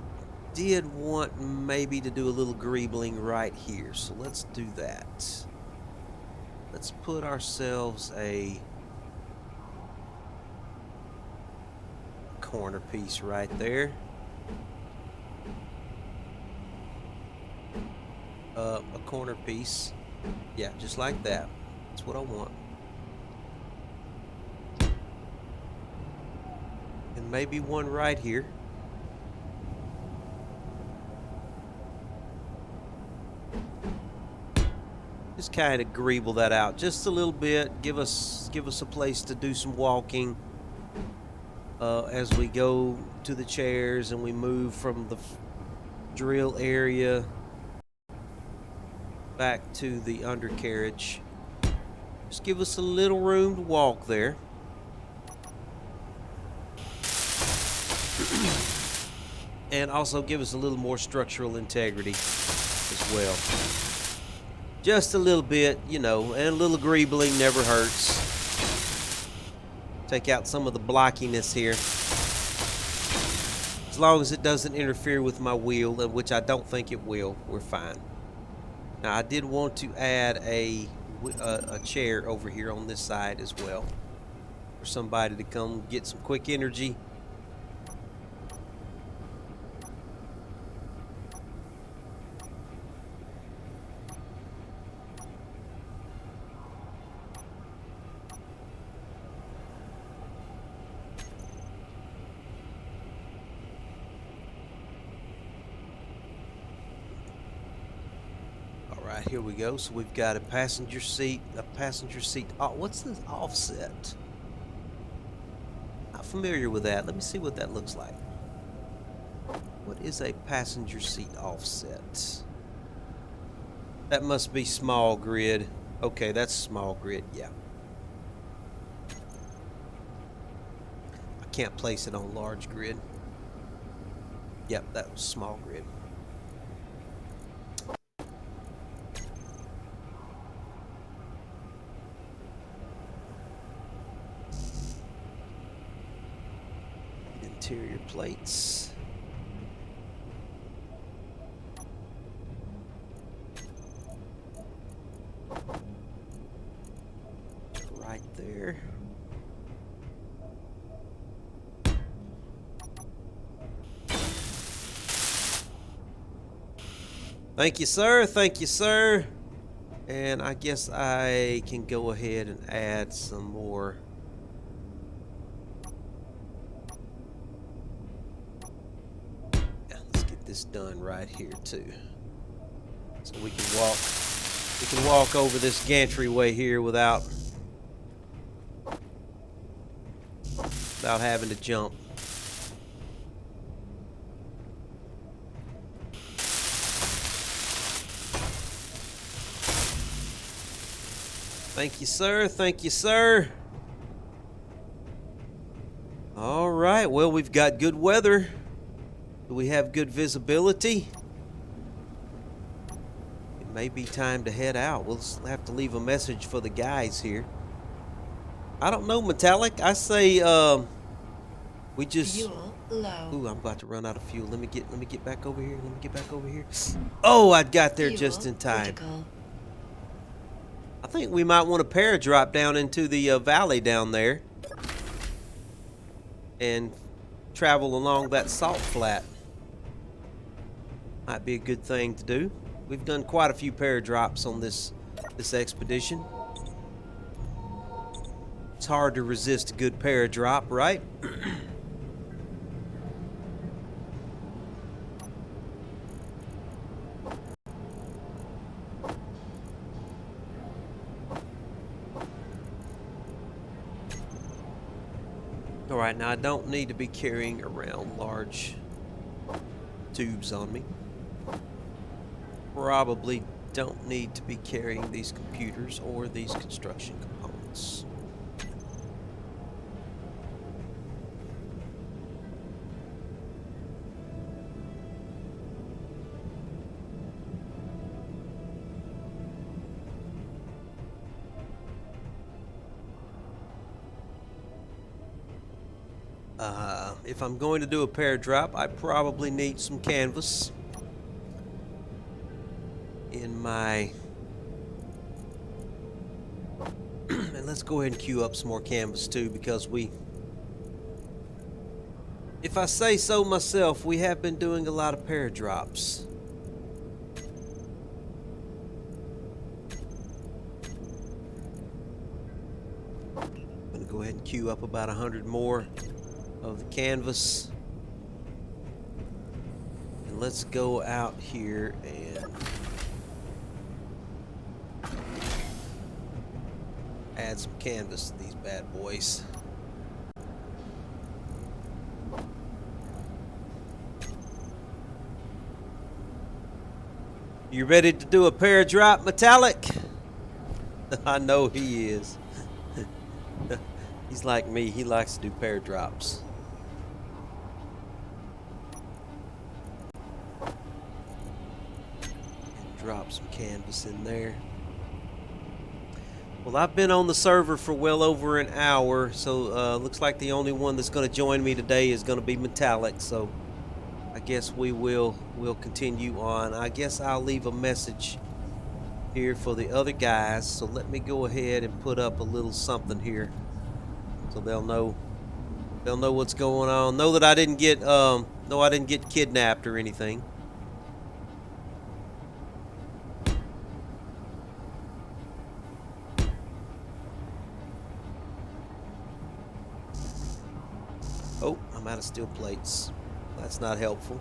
did want maybe to do a little greebling right here, so let's do that. Let's put ourselves a corner piece right there. A corner piece. Yeah, just like that. That's what I want. And maybe one right here. Just kind of greeble that out just a little bit. Give us a place to do some walking as we go to the chairs and we move from the drill area back to the undercarriage. Just give us a little room to walk there. And also give us a little more structural integrity as well. Just a little bit, you know, and a little greebling never hurts. Take out some of the blockiness here. As long as it doesn't interfere with my wheel, which I don't think it will, we're fine. Now, I did want to add a chair over here on this side as well, for somebody to come get some quick energy. Right, here we go. So we've got a passenger seat. Oh, what's this offset? Not familiar with that. Let me see what that looks like. What is a passenger seat offset? That must be small grid. Okay, that's small grid, yeah. I can't place it on large grid. Yep, that was small grid. Interior plates. Right there. Thank you, sir. Thank you, sir. And I guess I can go ahead and add some more. Done right here too, so we can walk over this gantry-way here without having to jump. Thank you, sir. Thank you, sir. All right, well, we've got good weather. Do we have good visibility? It may be time to head out. We'll have to leave a message for the guys here. I don't know, Metallic. I say we just Fuel low. Ooh, I'm about to run out of fuel. Let me get back over here. Let me get back over here. Oh, I got there just in time. Critical. I think we might want to paradrop down into the valley down there and travel along that salt flat. Might be a good thing to do. We've done quite a few paradrops on this expedition. It's hard to resist a good paradrop, right? All right, now I don't need to be carrying around large tubes on me. Probably don't need to be carrying these computers or these construction components. If I'm going to do a pair drop, I probably need some canvas in my... And let's go ahead and queue up some more canvas too, because if I say so myself, we have been doing a lot of pair drops. I'm gonna go ahead and queue up about 100 more of the canvas. And let's go out here and add some canvas to these bad boys. You ready to do a pair drop, Metallic? I know he is. He's like me, he likes to do pair drops. Drop some canvas in there. Well, I've been on the server for well over an hour, so looks like the only one that's going to join me today is going to be Metallic, so I guess we'll continue on. I guess I'll leave a message here for the other guys, so let me go ahead and put up a little something here so they'll know what's going on. Know that I didn't get kidnapped or anything. Oh, I'm out of steel plates. That's not helpful.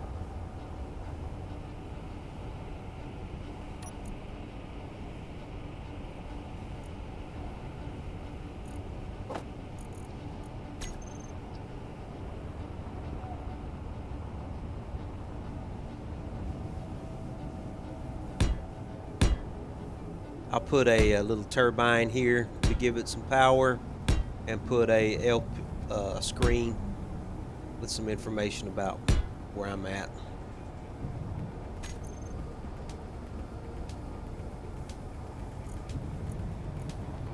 I'll put a little turbine here to give it some power, and put a screen with some information about where I'm at.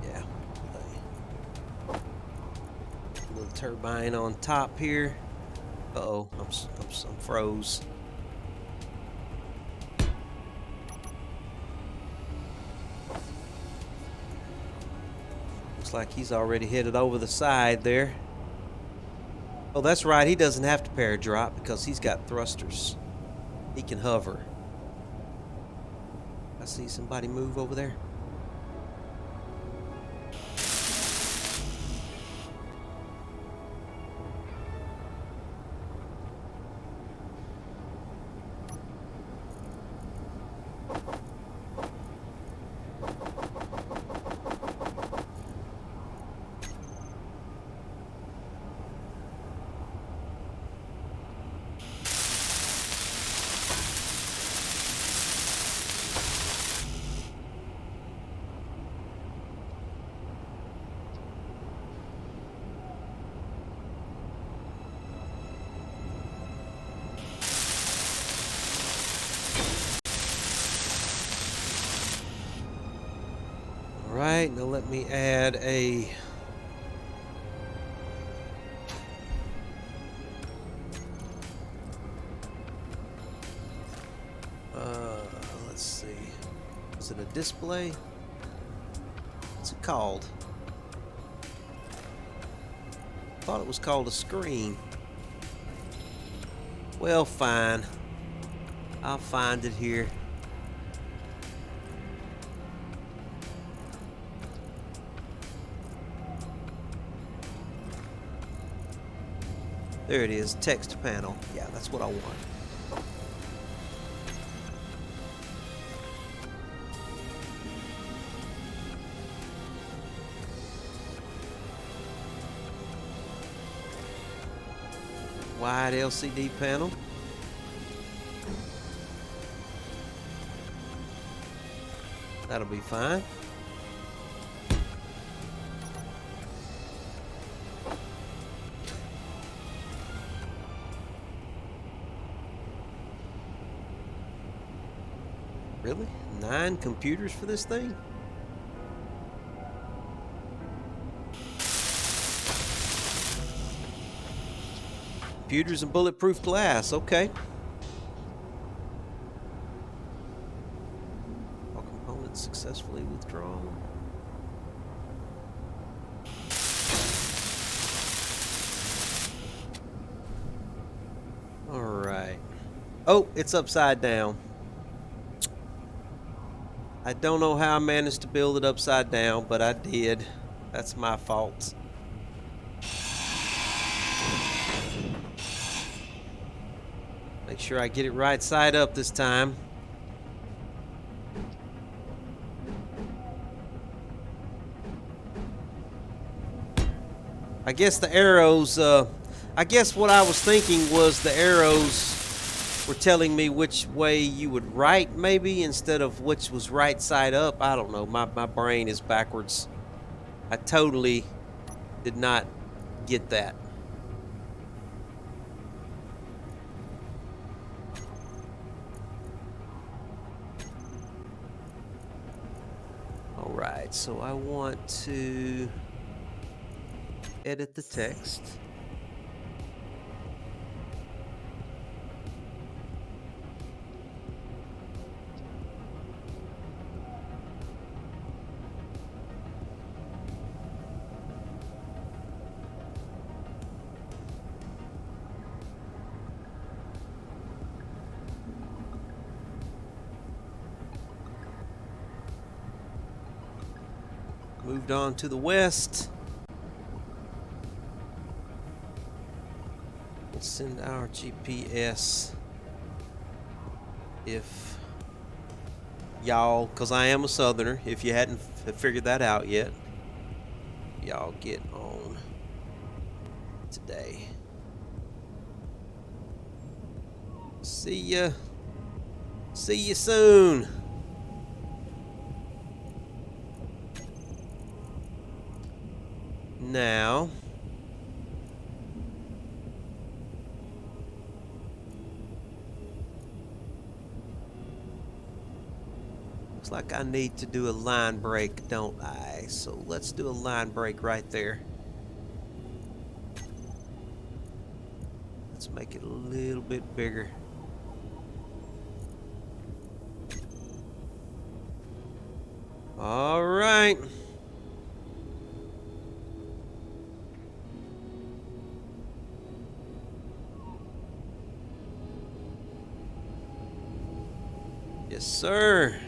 Yeah, a little turbine on top here. Uh-oh, I'm froze. Looks like he's already headed over the side there. Oh, that's right. He doesn't have to pair drop because he's got thrusters. He can hover. I see somebody move over there. Alright, now let me add a... let's see. Is it a display? What's it called? I thought it was called a screen. Well, fine. I'll find it here. There it is, text panel. Yeah, that's what I want. Wide LCD panel. That'll be fine. Really? 9 computers for this thing? Computers and bulletproof glass, okay. All components successfully withdrawn. Alright. Oh, it's upside down. I don't know how I managed to build it upside down, but I did. That's my fault. Make sure I get it right side up this time. I guess the arrows, I guess what I was thinking was the arrows were telling me which way you would write, maybe, instead of which was right side up. I don't know. My brain is backwards. I totally did not get that. All right, so I want to edit the text. Moved on to the west. Let's send our GPS. If y'all, because I am a southerner, if you hadn't figured that out yet, y'all get on today. See ya. See you soon. Now, looks like I need to do a line break, don't I? So let's do a line break right there. Let's make it a little bit bigger. All right. Yes, sir.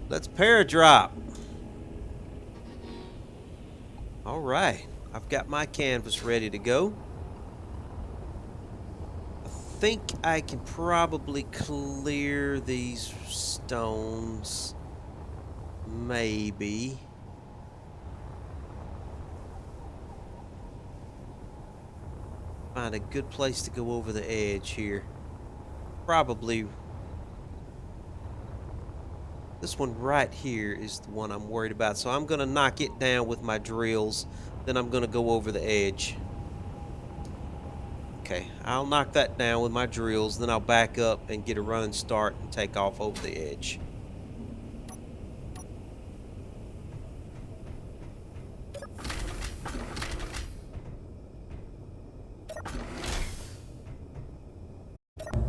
Let's paradrop. All right. I've got my canvas ready to go. I think I can probably clear these stones. Maybe. Find a good place to go over the edge here. Probably this one right here is the one I'm worried about. So I'm going to knock it down with my drills. Then I'm going to go over the edge. Okay, I'll knock that down with my drills. Then I'll back up and get a running start and take off over the edge.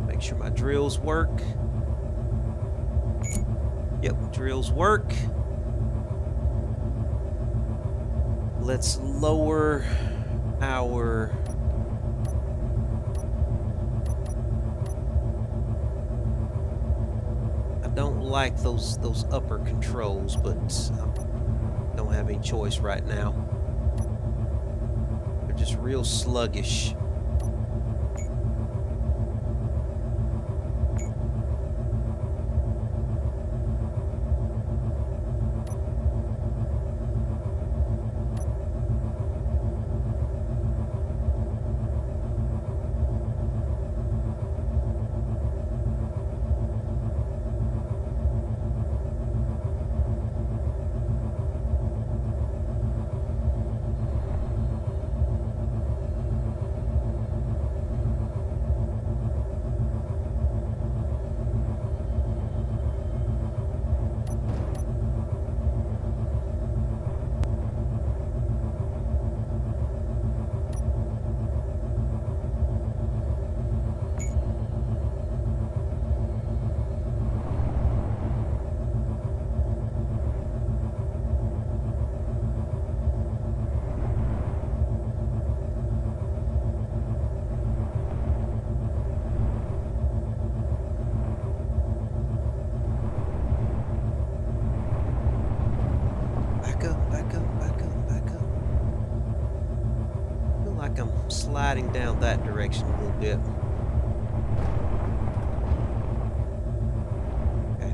Make sure my drills work. Yep, drills work. Let's lower our I don't like those upper controls, but I don't have any choice right now. They're just real sluggish. I'm sliding down that direction a little bit. Okay.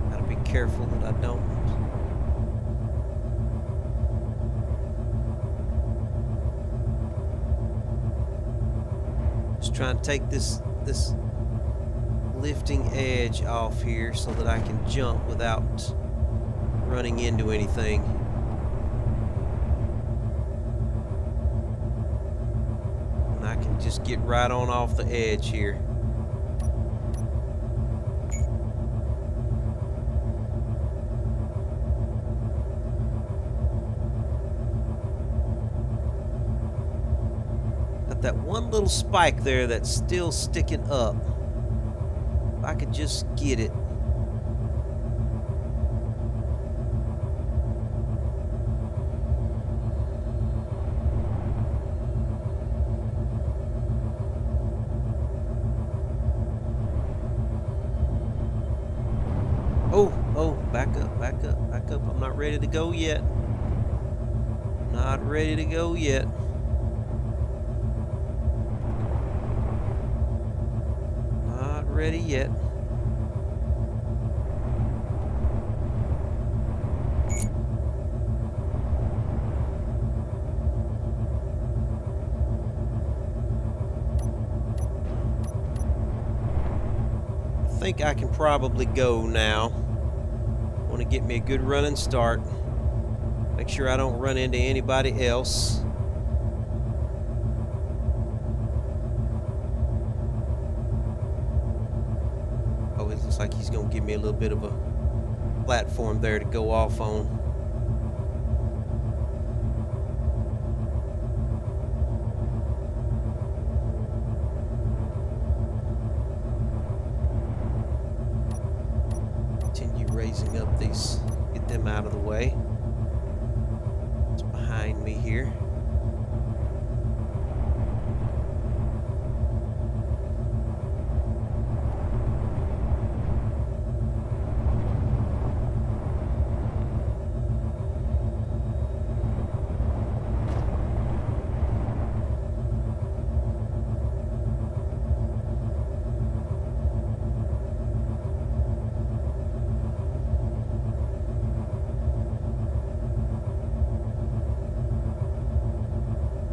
Gotta be careful that I don't. Just trying to take this lifting edge off here so that I can jump without running into anything. And I can just get right on off the edge here. Got that one little spike there that's still sticking up. If I could just get it. Oh, back up, back up, back up. I'm not ready to go yet. Not ready to go yet. Not ready yet. I think I can probably go now. Want to get me a good running start. Make sure I don't run into anybody else. Oh, it looks like he's going to give me a little bit of a platform there to go off on. Raising up these, get them out of the way. It's behind me here.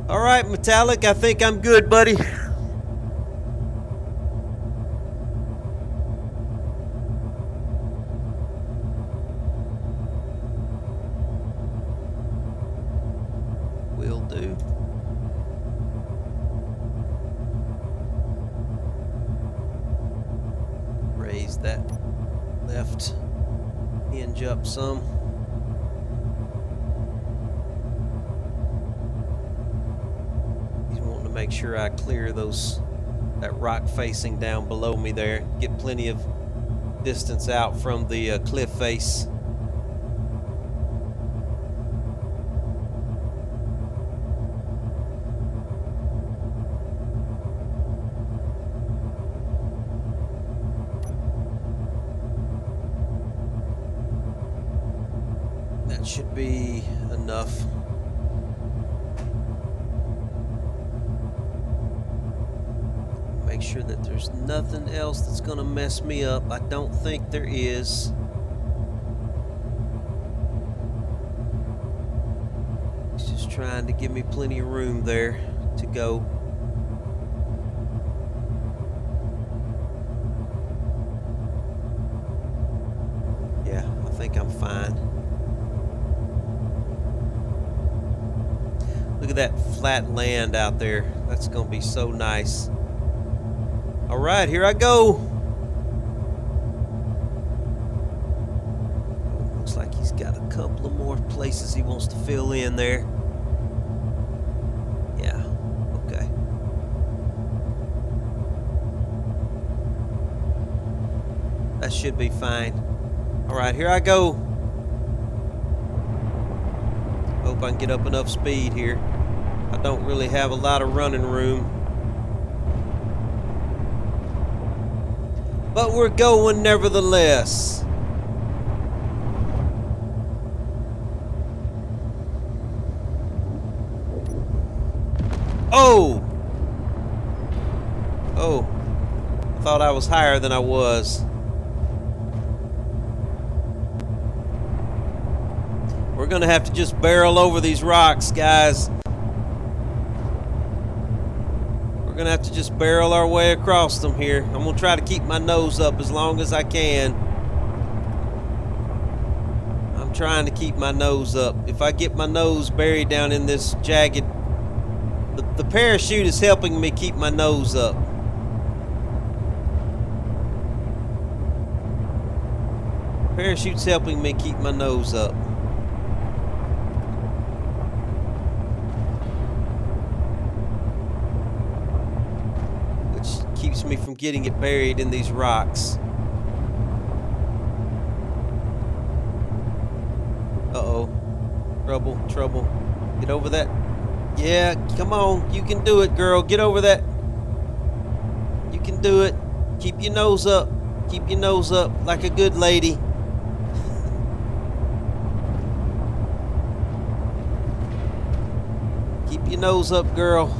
All right, Metallic, I think I'm good, buddy. Will do. Raise that left hinge up some. Make sure I clear that rock facing down below me there. Get plenty of distance out from the cliff face. That should be enough. Make sure that there's nothing else that's gonna mess me up. I don't think there is. He's just trying to give me plenty of room there to go. Yeah, I think I'm fine. Look at that flat land out there. That's gonna be so nice. All right, here I go. Looks like he's got a couple of more places he wants to fill in there. Yeah, okay. That should be fine. All right, here I go. Hope I can get up enough speed here. I don't really have a lot of running room. But we're going nevertheless. Oh! Oh. I thought I was higher than I was. We're gonna have to just barrel over these rocks, guys. We're gonna have to just barrel our way across them here. I'm gonna try to keep my nose up as long as I can. I'm trying to keep my nose up. If I get my nose buried down in this jagged... The parachute is helping me keep my nose up. Parachute's helping me keep my nose up. Which keeps me from getting it buried in these rocks. Uh-oh. Trouble, trouble. Get over that. Yeah, come on. You can do it, girl. Get over that. You can do it. Keep your nose up. Keep your nose up like a good lady. Keep your nose up, girl.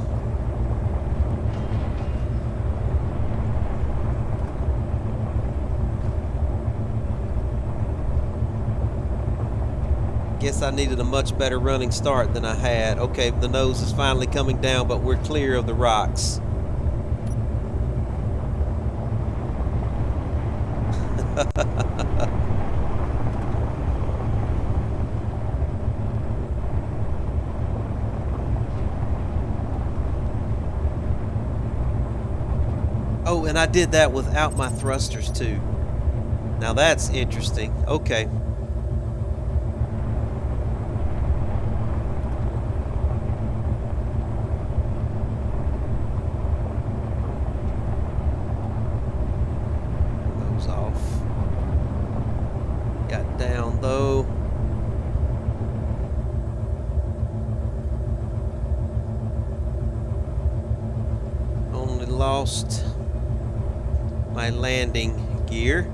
Guess I needed a much better running start than I had. Okay, the nose is finally coming down, but we're clear of the rocks. Oh, and I did that without my thrusters too. Now that's interesting. Okay. Those off. Got down though. Only lost my landing gear.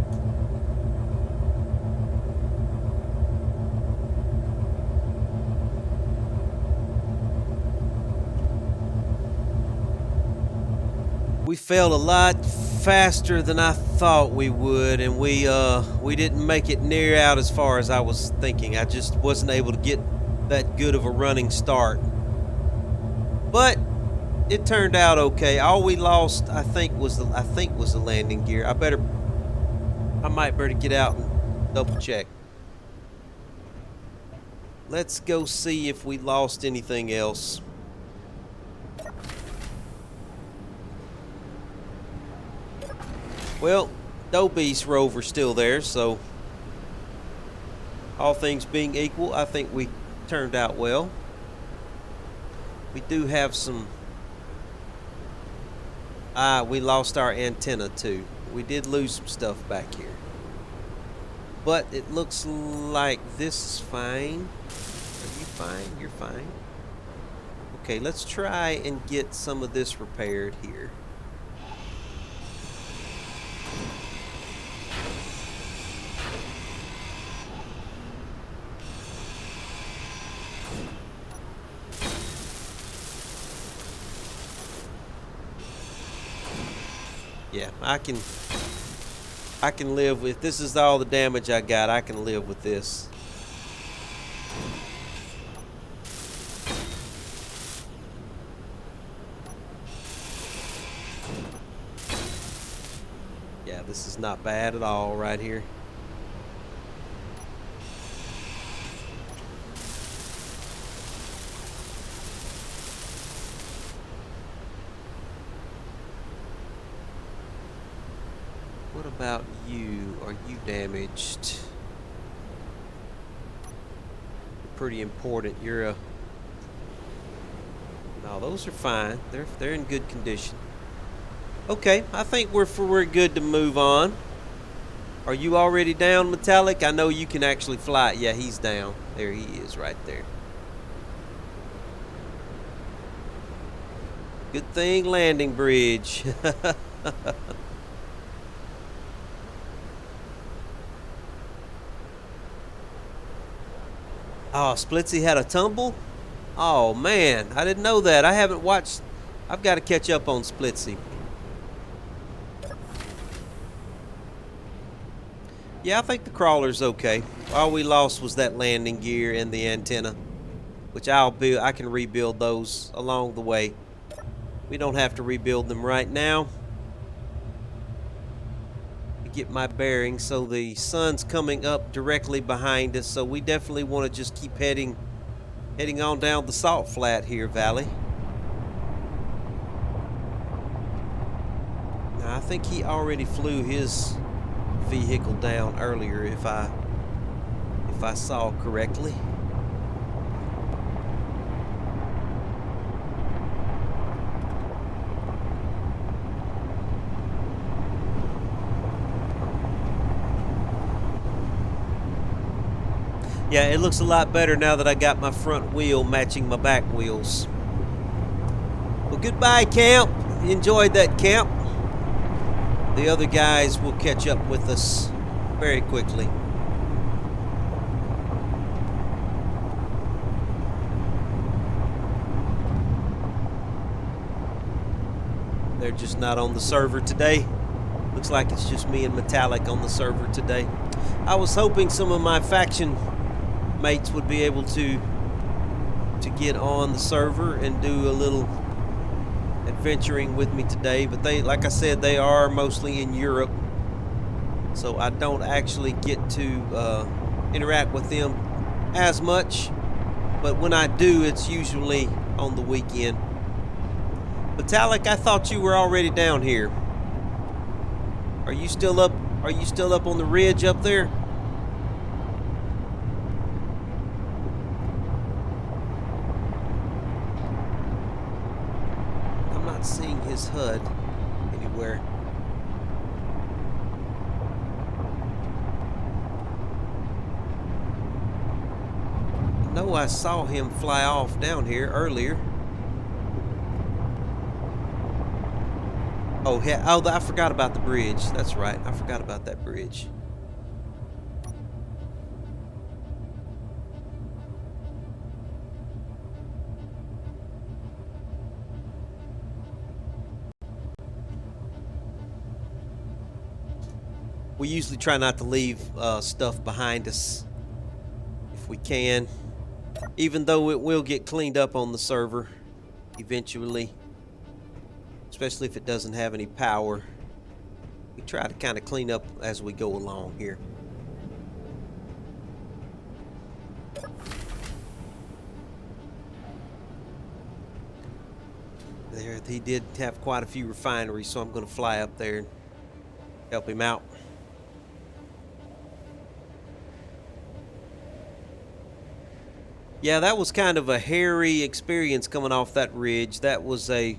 We fell a lot faster than I thought we would, and we didn't make it near out as far as I was thinking. I just wasn't able to get that good of a running start. But it turned out okay. All we lost, I think, was the landing gear. I might better get out and double check. Let's go see if we lost anything else. Well, Dobie's rover's still there, so all things being equal, I think we turned out well. We do have some... we lost our antenna too. We did lose some stuff back here. But it looks like this is fine. Are you fine? You're fine. Okay, let's try and get some of this repaired here. Yeah, I can live with, this is all the damage I got, I can live with this. Yeah, this is not bad at all right here. What about you? Are you damaged? You're pretty important. You're a... No, those are fine. They're in good condition. Okay, I think we're good to move on. Are you already down, Metallic? I know you can actually fly. Yeah, he's down. There he is right there. Good thing landing bridge. Oh, Splitsy had a tumble? Oh, man. I didn't know that. I haven't watched I've got to catch up on Splitsy. Yeah, I think the crawler's okay. All we lost was that landing gear and the antenna, which I can rebuild those along the way. We don't have to rebuild them right now. To get my bearings, so the sun's coming up directly behind us, so we definitely want to just keep heading on down the salt flat here, Valley. Now, I think he already flew his vehicle down earlier, if I saw correctly. Yeah, it looks a lot better now that I got my front wheel matching my back wheels. Well, goodbye, camp. Enjoyed that camp. The other guys will catch up with us very quickly. They're just not on the server today. Looks like it's just me and Metallic on the server today. I was hoping some of my faction mates would be able to get on the server and do a little adventuring with me today, but they, like I said, they are mostly in Europe, so I don't actually get to interact with them as much, but when I do, it's usually on the weekend. Metallic, I thought you were already down here. Are you still up on the ridge up there? I'm not seeing his HUD anywhere. I know I saw him fly off down here earlier. Oh, I forgot about the bridge. That's right. I forgot about that bridge. We usually try not to leave stuff behind us if we can, even though it will get cleaned up on the server eventually, especially if it doesn't have any power. We try to kind of clean up as we go along here. There, he did have quite a few refineries, so I'm going to fly up there and help him out. Yeah, that was kind of a hairy experience coming off that ridge. That was a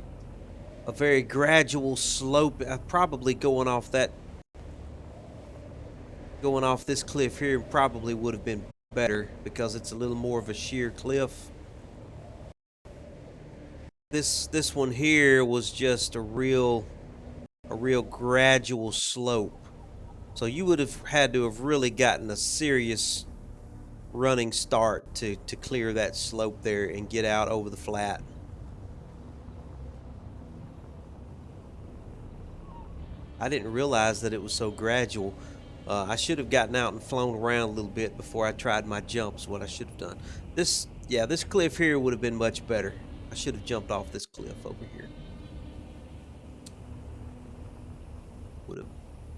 very gradual slope, probably going off this cliff here probably would have been better because it's a little more of a sheer cliff. This one here was just a real gradual slope. So you would have had to have really gotten a serious running start to clear that slope there and get out over the flat. I didn't realize that it was so gradual. I should have gotten out and flown around a little bit before I tried my jumps. What I should have done. This cliff here would have been much better. I should have jumped off this cliff over here. Would have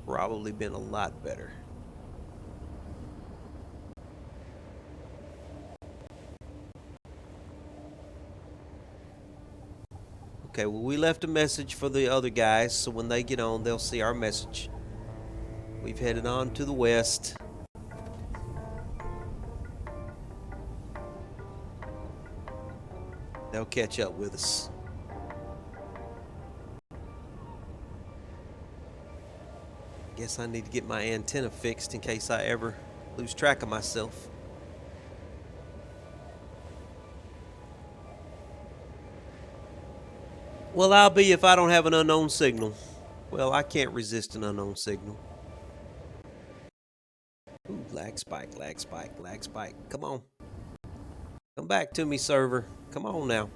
probably been a lot better. Okay, well, we left a message for the other guys, so when they get on, they'll see our message. We've headed on to the west. They'll catch up with us. Guess I need to get my antenna fixed in case I ever lose track of myself. Well, I'll be if I don't have an unknown signal. Well, I can't resist an unknown signal. Ooh, lag spike, lag spike, lag spike. Come on. Come back to me, server. Come on now.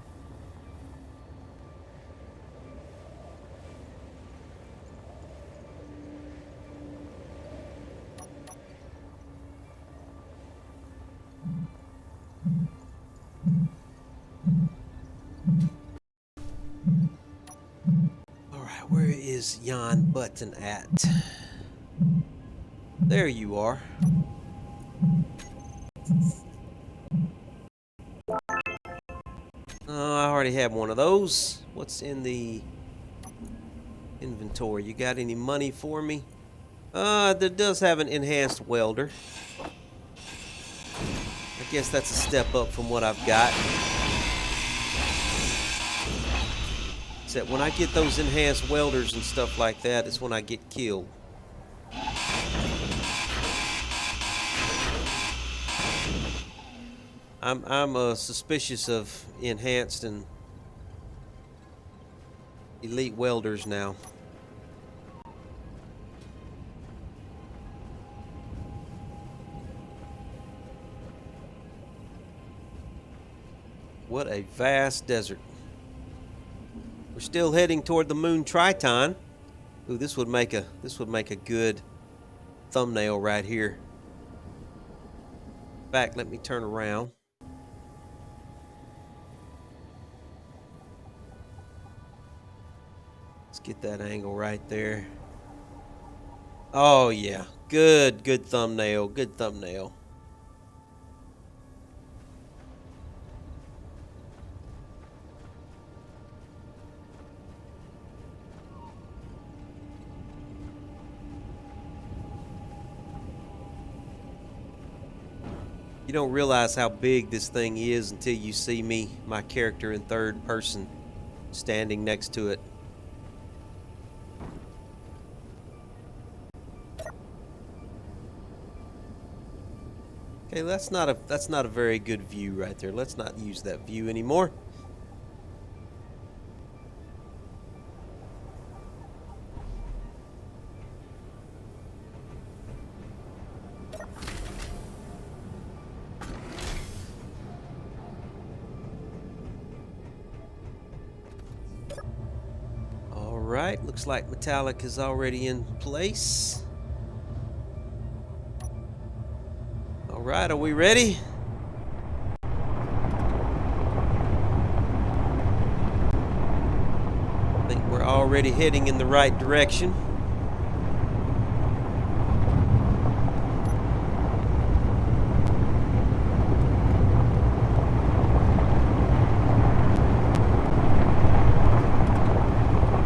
Alright, where is yon button at? There you are. I already have one of those. What's in the inventory? You got any money for me? That does have an enhanced welder. I guess that's a step up from what I've got. Except when I get those enhanced welders and stuff like that, it's when I get killed. I'm suspicious of enhanced and elite welders now. What a vast desert. We're still heading toward the moon Triton. Ooh, this would make a good thumbnail right here. In fact, let me turn around. Let's get that angle right there. Oh yeah, good thumbnail, good thumbnail. You don't realize how big this thing is until you see me, my character in third person, standing next to it. Okay, that's not a very good view right there. Let's not use that view anymore. All right, looks like metallic is already in place. All right, are we ready? I think we're already heading in the right direction.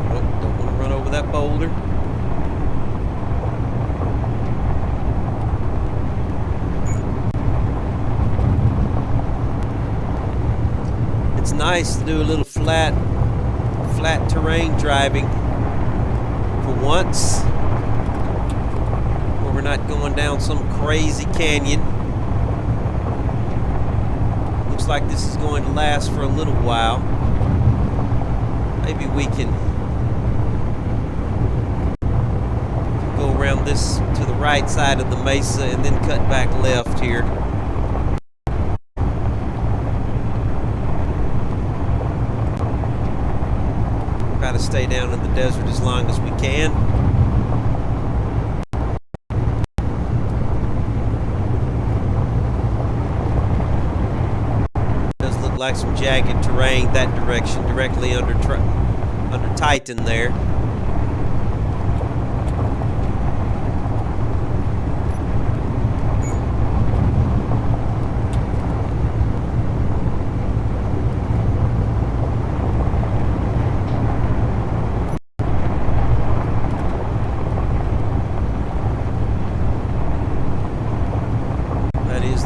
Oh, don't want to run over that boulder. It's nice to do a little flat terrain driving for once, where we're not going down some crazy canyon. Looks like this is going to last for a little while. Maybe we can go around this to the right side of the mesa and then cut back left here. Try to stay down in the desert as long as we can. It does look like some jagged terrain that direction, directly under Titan there.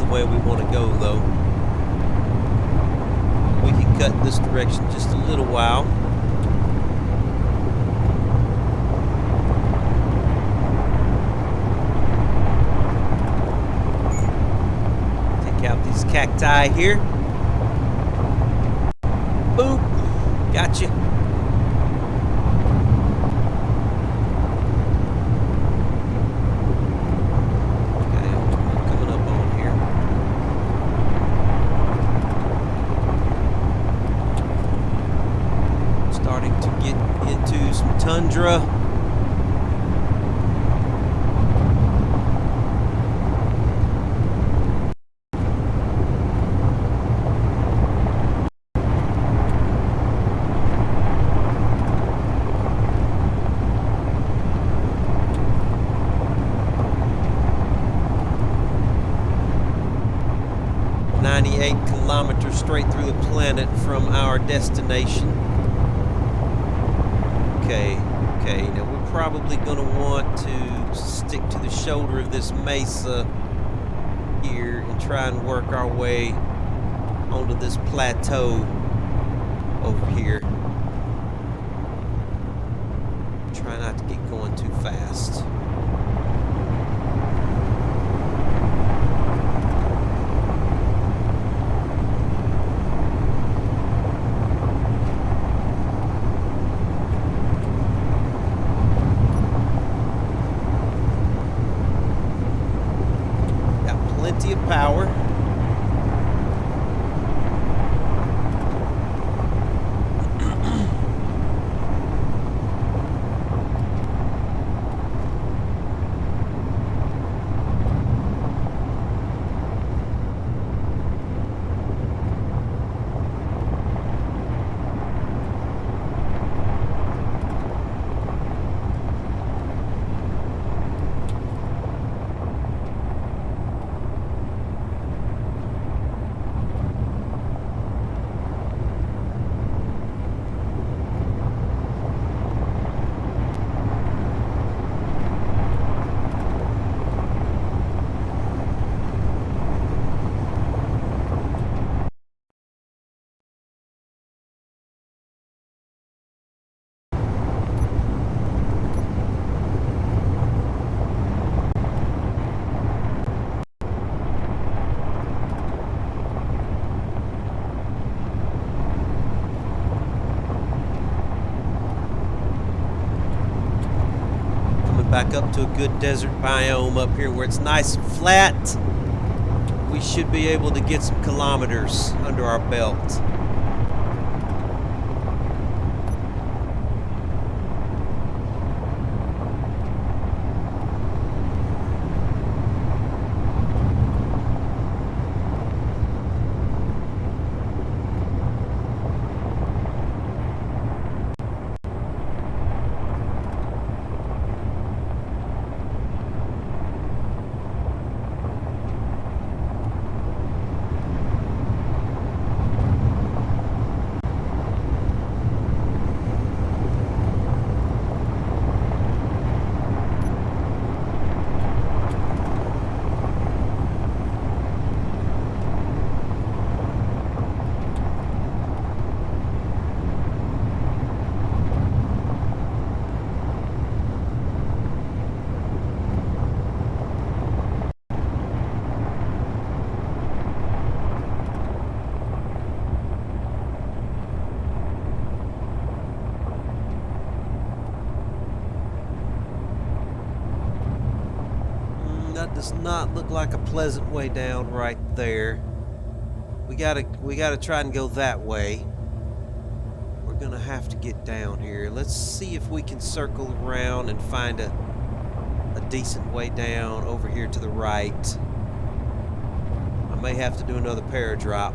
Way we want to go, though. We can cut this direction just a little while. Take out these cacti here. Boom. Gotcha. Tundra. 98 kilometers straight through the planet from our destination. Okay, now we're probably going to want to stick to the shoulder of this mesa here and try and work our way onto this plateau over here. Try not to get going too fast. Plenty of power. Back up to a good desert biome up here where it's nice and flat. We should be able to get some kilometers under our belt. That does not look like a pleasant way down right there. We gotta try and go that way. We're gonna have to get down here. Let's see if we can circle around and find a decent way down over here to the right. I may have to do another paradrop.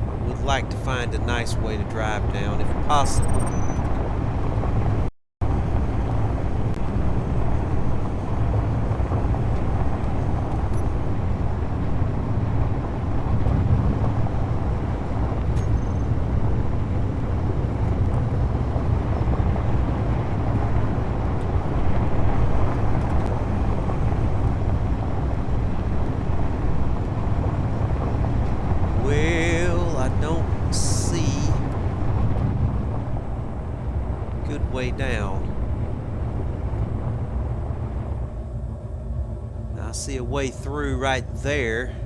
I would like to find a nice way to drive down if possible. Way down. Now I see a way through right there.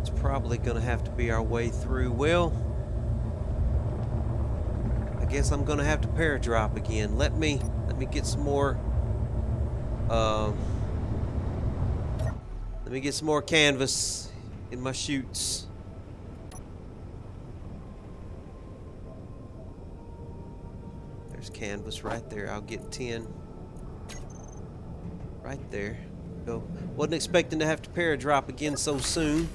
It's probably gonna have to be our way through. Well, I guess I'm gonna have to paradrop again. Let me get some more let me get some more canvas in my chutes. There's canvas right there. I'll get 10 right there. Go. Wasn't expecting to have to paradrop again so soon.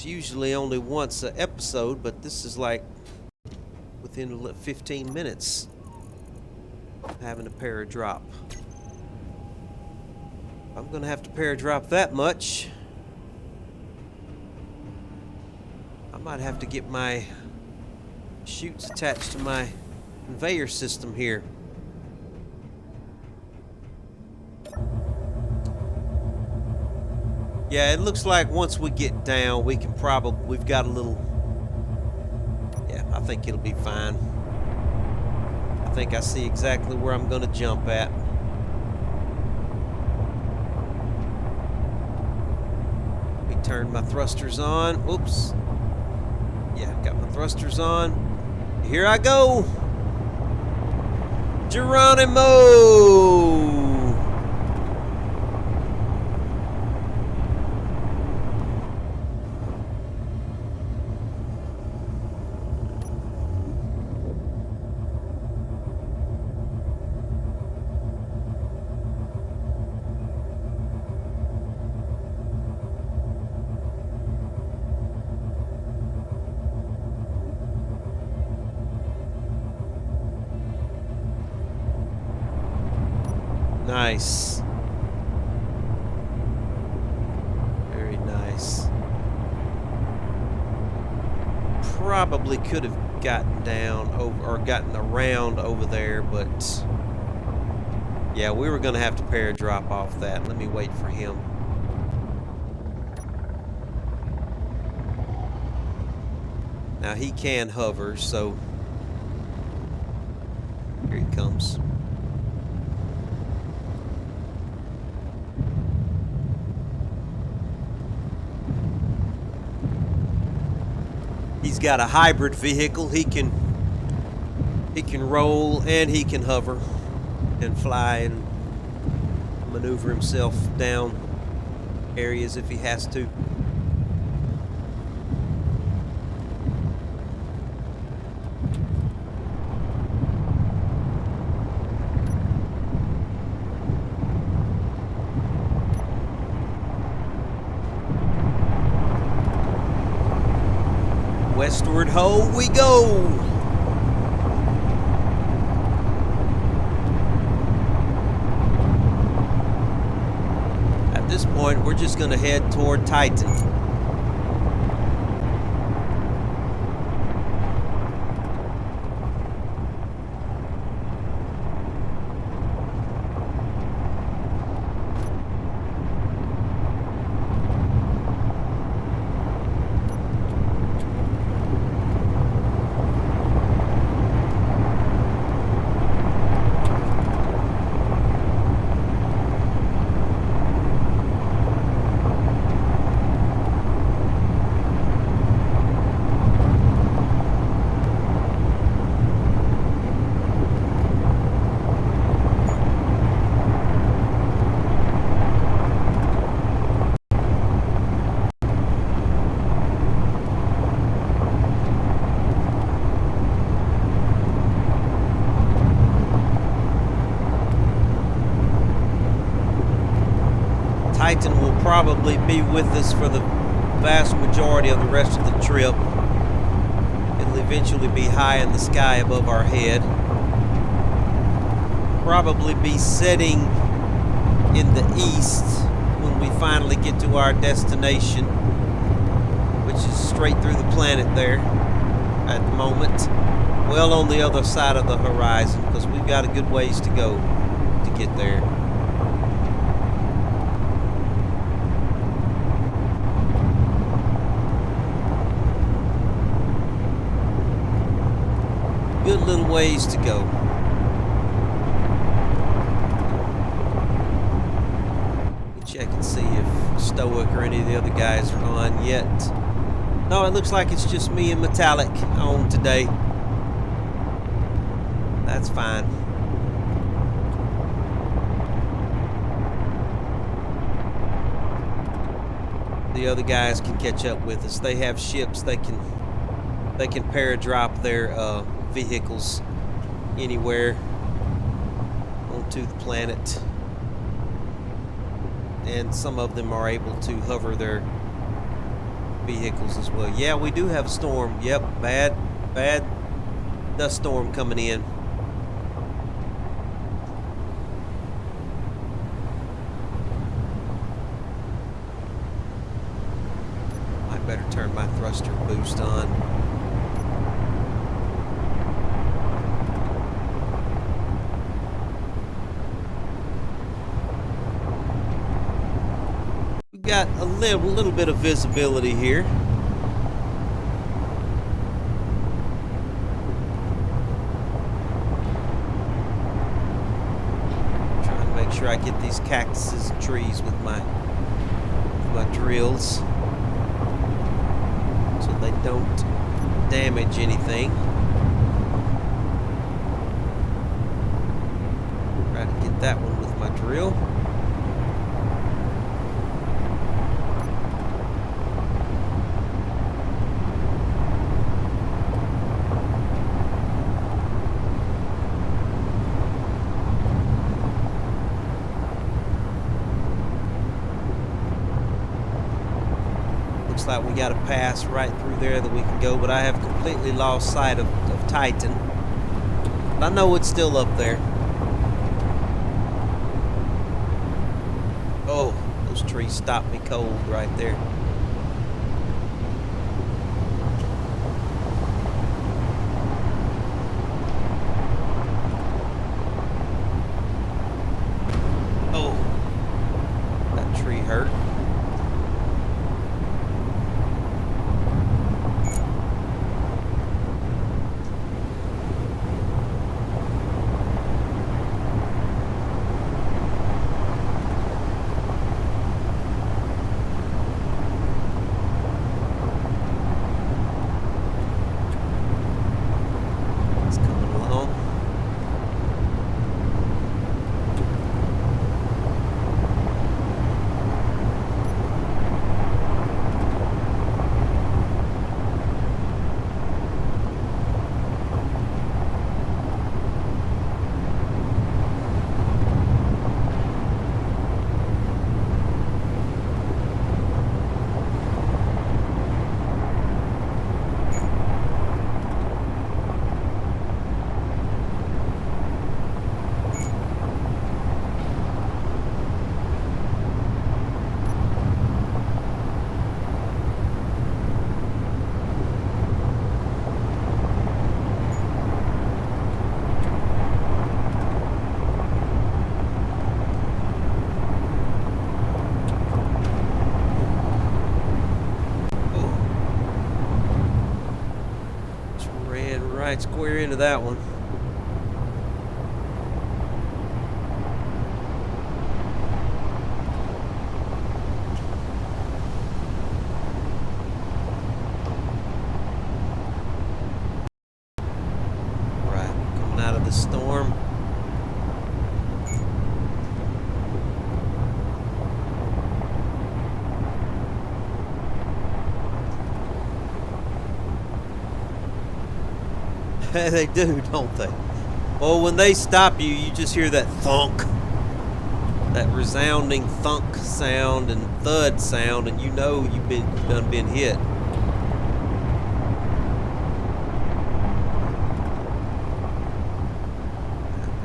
It's usually only once an episode, but this is like within 15 minutes having a paradrop. I'm gonna have to paradrop that much. I might have to get my chutes attached to my conveyor system here. Yeah, it looks like once we get down, we can probably, we've got a little, yeah, I think it'll be fine. I think I see exactly where I'm gonna jump at. Let me turn my thrusters on. Oops. Yeah, got my thrusters on. Here I go. Geronimo! Nice. Very nice. Probably could have gotten down over, or gotten around over there, but yeah, we were gonna have to paradrop off that. Let me wait for him. Now he can hover, so here he comes. He's got a hybrid vehicle. He can roll and he can hover and fly and maneuver himself down areas if he has to. Westward ho we go! At this point, we're just gonna head toward Titan. Titan will probably be with us for the vast majority of the rest of the trip. It'll eventually be high in the sky above our head. Probably be setting in the east when we finally get to our destination, which is straight through the planet there at the moment. Well on the other side of the horizon, because we've got a good ways to go to get there. Good little ways to go. Check and see if Stoic or any of the other guys are on yet. No, it looks like it's just me and Metallic on today. That's fine. The other guys can catch up with us. They have ships. They can paradrop their vehicles anywhere onto the planet, and some of them are able to hover their vehicles as well. Yeah, we do have a storm. Yep, bad dust storm coming in. I better turn my thruster boost on. We've got a little bit of visibility here. Trying to make sure I get these cactuses and trees with my drills so they don't damage anything. Try to get that one with my drill. Looks like we got a pass right through there that we can go, but I have completely lost sight of Titan. But I know it's still up there. Oh, those trees stopped me cold right there. Oh, that tree hurt. Right square into that one. Right, coming out of the storm. They do, don't they? Well, when they stop you, you just hear that thunk. That resounding thunk sound and thud sound, and you know you've done been hit.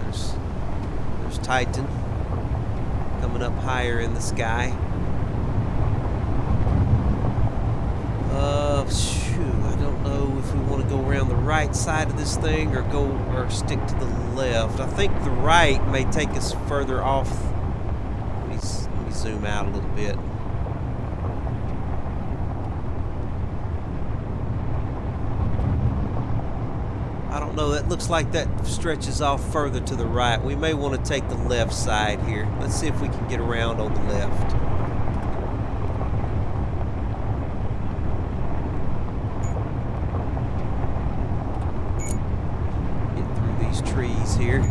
There's Titan coming up higher in the sky. I don't know if we want to go around the right side of this thing or stick to the left. I think the right may take us further off. Let me zoom out a little bit. I don't know, that looks like that stretches off further to the right. We may want to take the left side here. Let's see if we can get around on the left. Trees here.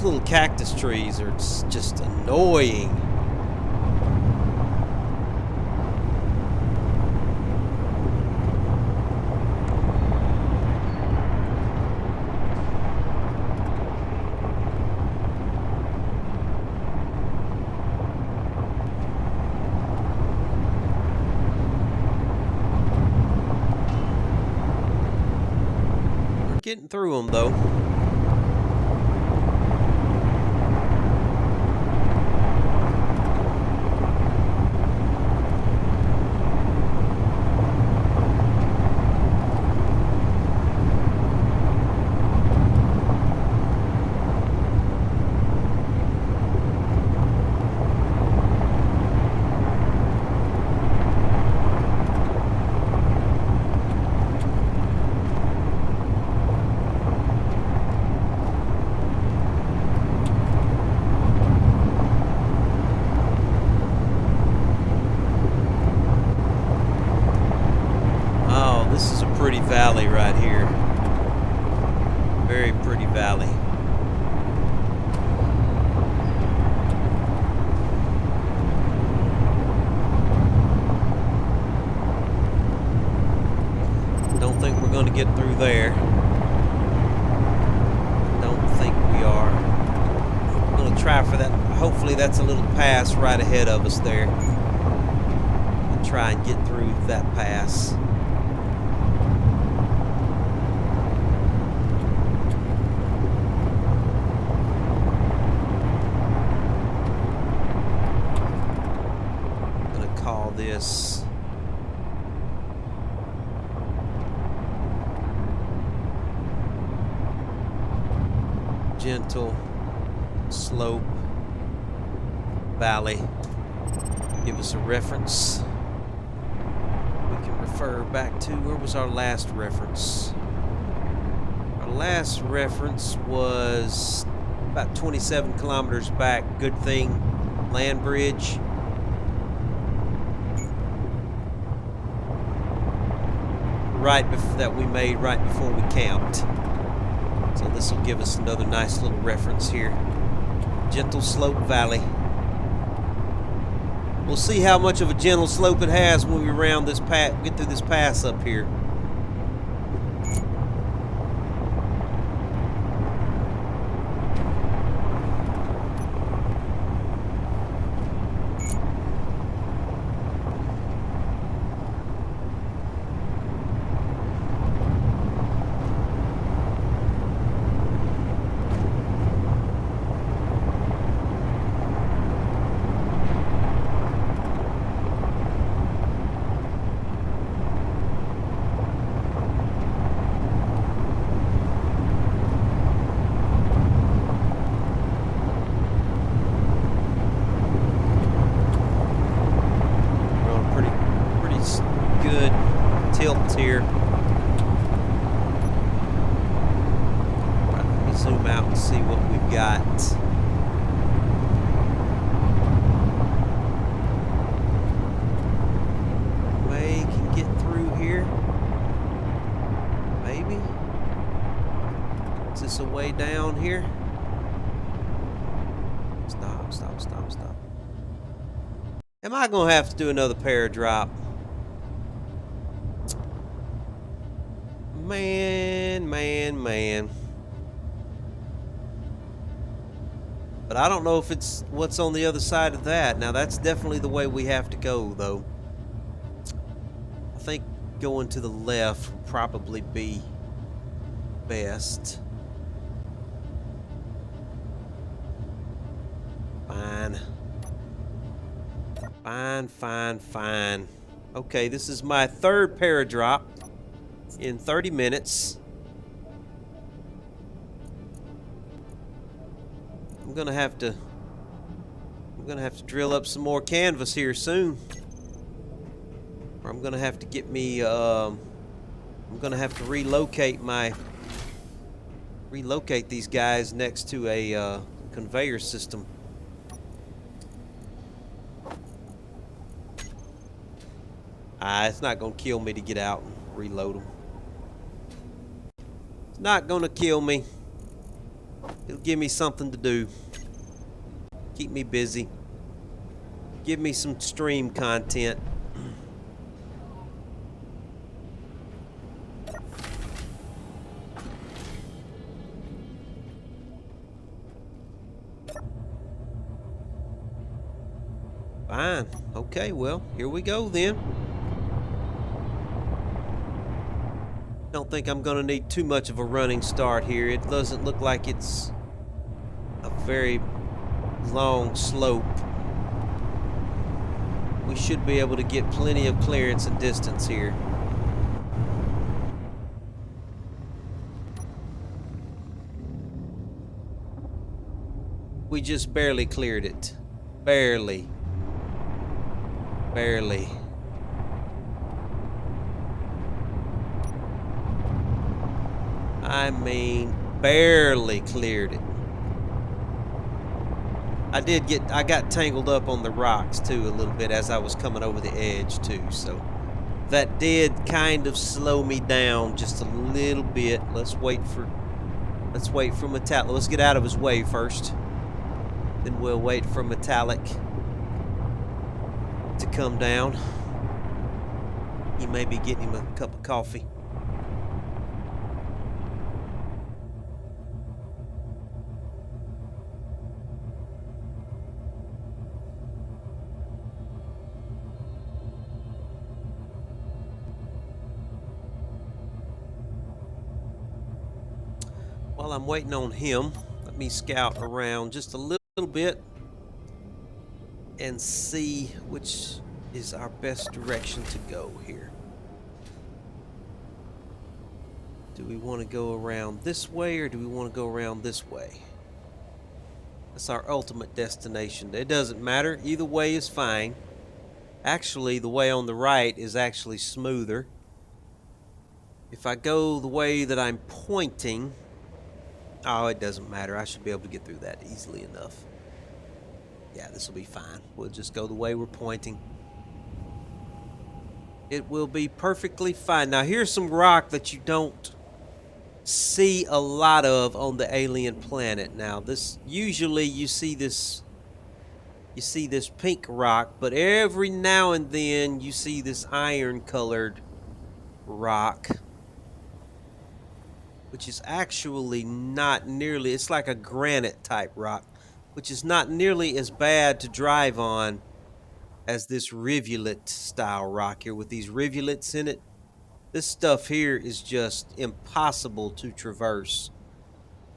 little cactus trees are just annoying. We're getting through them though. This is a pretty valley right here. Very pretty valley. Don't think we're going to get through there. Don't think we are. We're going to try for that. Hopefully that's a little pass right ahead of us there. And try and get through that pass. This gentle slope valley. Give us a reference. We can refer back to, where was our last reference? Our last reference was about 27 kilometers back. Good thing, land bridge. That we made right before we camped. So this will give us another nice little reference here. Gentle slope valley. We'll see how much of a gentle slope it has when we round this path, get through this pass up here. Here. Right, let me zoom out and see what we've got. Way can get through here. Maybe. Is this a way down here? Stop, stop, stop, stop. Am I gonna have to do another paradrop? Man. But I don't know if it's what's on the other side of that. Now that's definitely the way we have to go, though. I think going to the left would probably be best. Fine. Okay, this is my third paradrop in 30 minutes. I'm gonna have to drill up some more canvas here soon, or I'm gonna have to get me I'm gonna have to relocate these guys next to a conveyor system. It's not gonna kill me to get out and reload them. It's not gonna kill me. It'll give me something to do. Keep me busy. Give me some stream content. Fine. Okay, well, here we go then. Don't think I'm gonna need too much of a running start here. It doesn't look like it's a very long slope. We should be able to get plenty of clearance and distance here. We just barely cleared it. Barely. Barely. I mean, barely cleared it. I got tangled up on the rocks too a little bit as I was coming over the edge too, so that did kind of slow me down just a little bit. Let's wait for Metallic. Let's get out of his way first. Then we'll wait for Metallic to come down. He may be getting him a cup of coffee. While I'm waiting on him, let me scout around just a little bit and see which is our best direction to go here. Do we want to go around this way or do we want to go around this way? That's our ultimate destination. It doesn't matter. Either way is fine. Actually, the way on the right is actually smoother. If I go the way that I'm pointing, oh, it doesn't matter. I should be able to get through that easily enough. Yeah, this will be fine. We'll just go the way we're pointing. It will be perfectly fine. Now, here's some rock that you don't see a lot of on the alien planet. Now, this usually you see this pink rock, but every now and then you see this iron-colored rock, which is actually not nearly, it's like a granite type rock, which is not nearly as bad to drive on as this rivulet style rock here with these rivulets in it. This stuff here is just impossible to traverse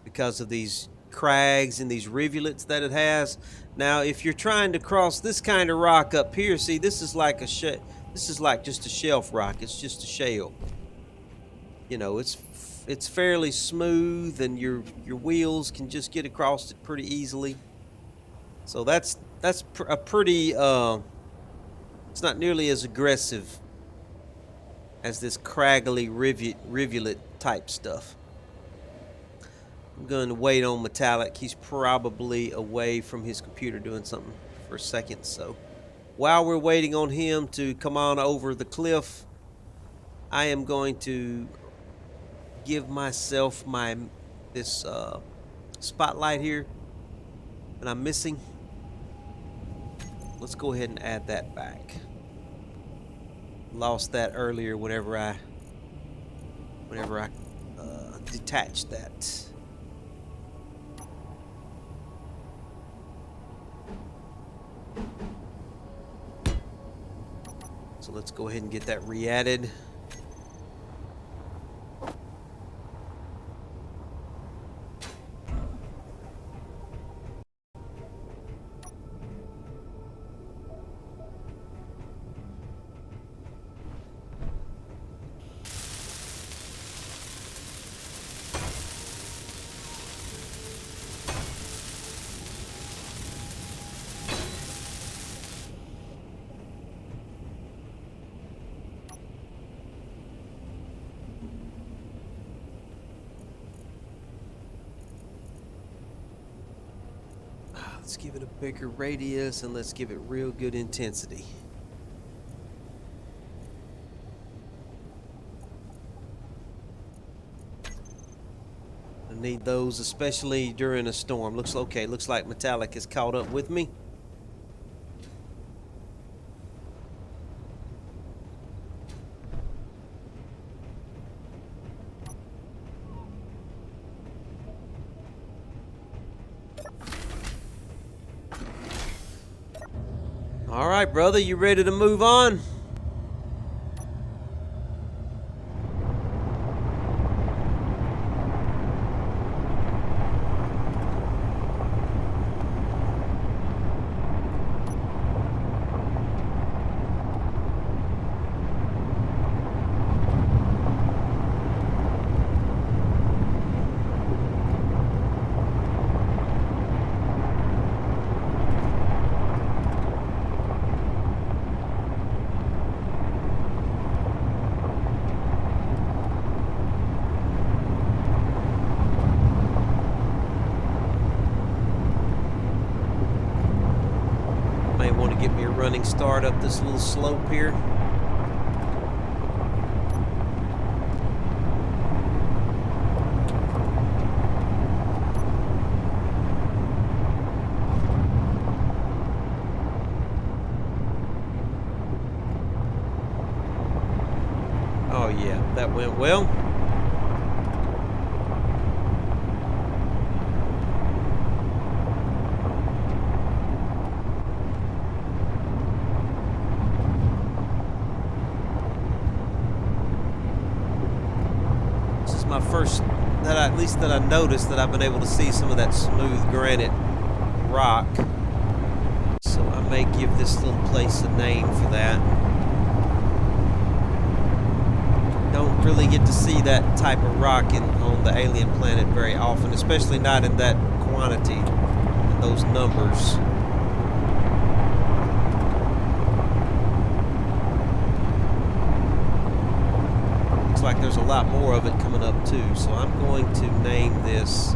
because of these crags and these rivulets that it has. Now, if you're trying to cross this kind of rock up here, see, this is like just a shelf rock. It's just a shell. You know, it's fairly smooth, and your wheels can just get across it pretty easily. So that's a pretty it's not nearly as aggressive as this craggly rivulet type stuff. I'm going to wait on Metallic. He's probably away from his computer doing something for a second. So while we're waiting on him to come on over the cliff, I am going to give myself this spotlight here that I'm missing. Let's go ahead and add that back. Lost that earlier whenever I detached that. So let's go ahead and get that re-added. Let's give it a bigger radius and let's give it real good intensity. I need those, especially during a storm. Looks okay. Looks like metallic has caught up with me. All right, brother, you ready to move on? May want to get me a running start up this little slope here. Oh yeah, that went well. My first at least that I noticed that I've been able to see some of that smooth granite rock, so I may give this little place a name for that. Don't really get to see that type of rock on the alien planet very often, especially not in that quantity and those numbers. Like there's a lot more of it coming up too, so I'm going to name this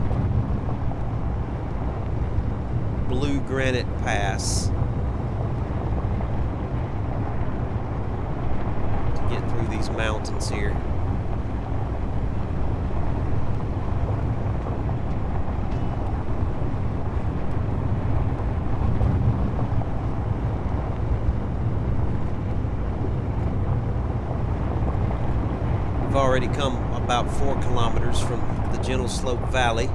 Blue Granite Pass to get through these mountains here. I've already come about 4 kilometers from the Gentle Slope Valley.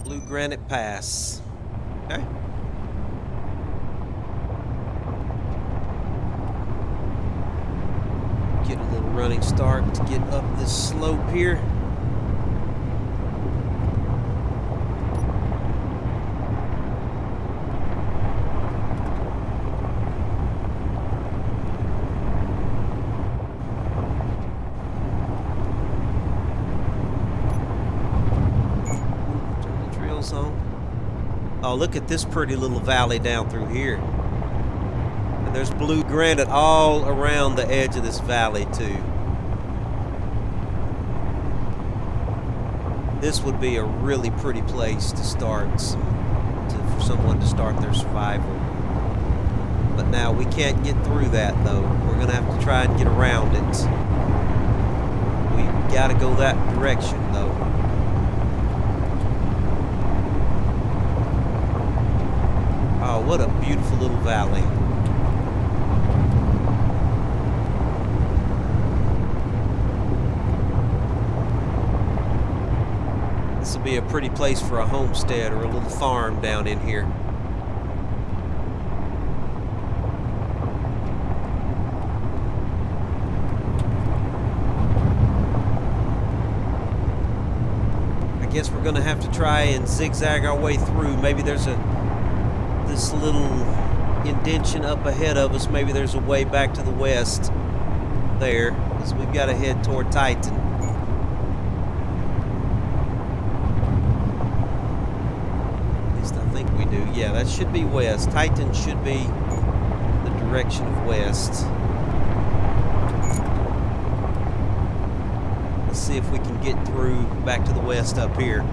Blue Granite Pass. Okay. Get a little running start to get up this slope here. Turn the trails on. Oh, look at this pretty little valley down through here. There's blue granite all around the edge of this valley too. This would be a really pretty place to start for someone to start their survival. But now we can't get through that though. We're gonna have to try and get around it. We gotta go that direction though. Oh, what a beautiful little valley. This will be a pretty place for a homestead or a little farm down in here. I guess we're going to have to try and zigzag our way through. Maybe there's this little indention up ahead of us. Maybe there's a way back to the west there, because we've got to head toward Titan. Yeah, that should be west. Titan should be the direction of west. Let's see if we can get through back to the west up here.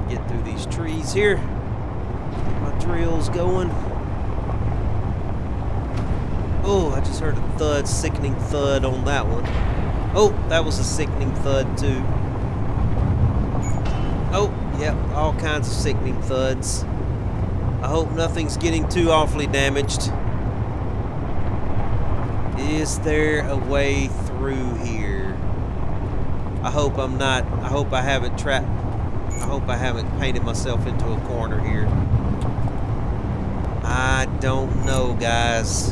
Get through these trees here. My drill's going. Oh, I just heard a thud, sickening thud on that one. Oh, that was a sickening thud too. Oh, yep, all kinds of sickening thuds. I hope nothing's getting too awfully damaged. Is there a way through here? I hope I'm not. I hope I haven't trapped. I hope I haven't painted myself into a corner here. I don't know, guys.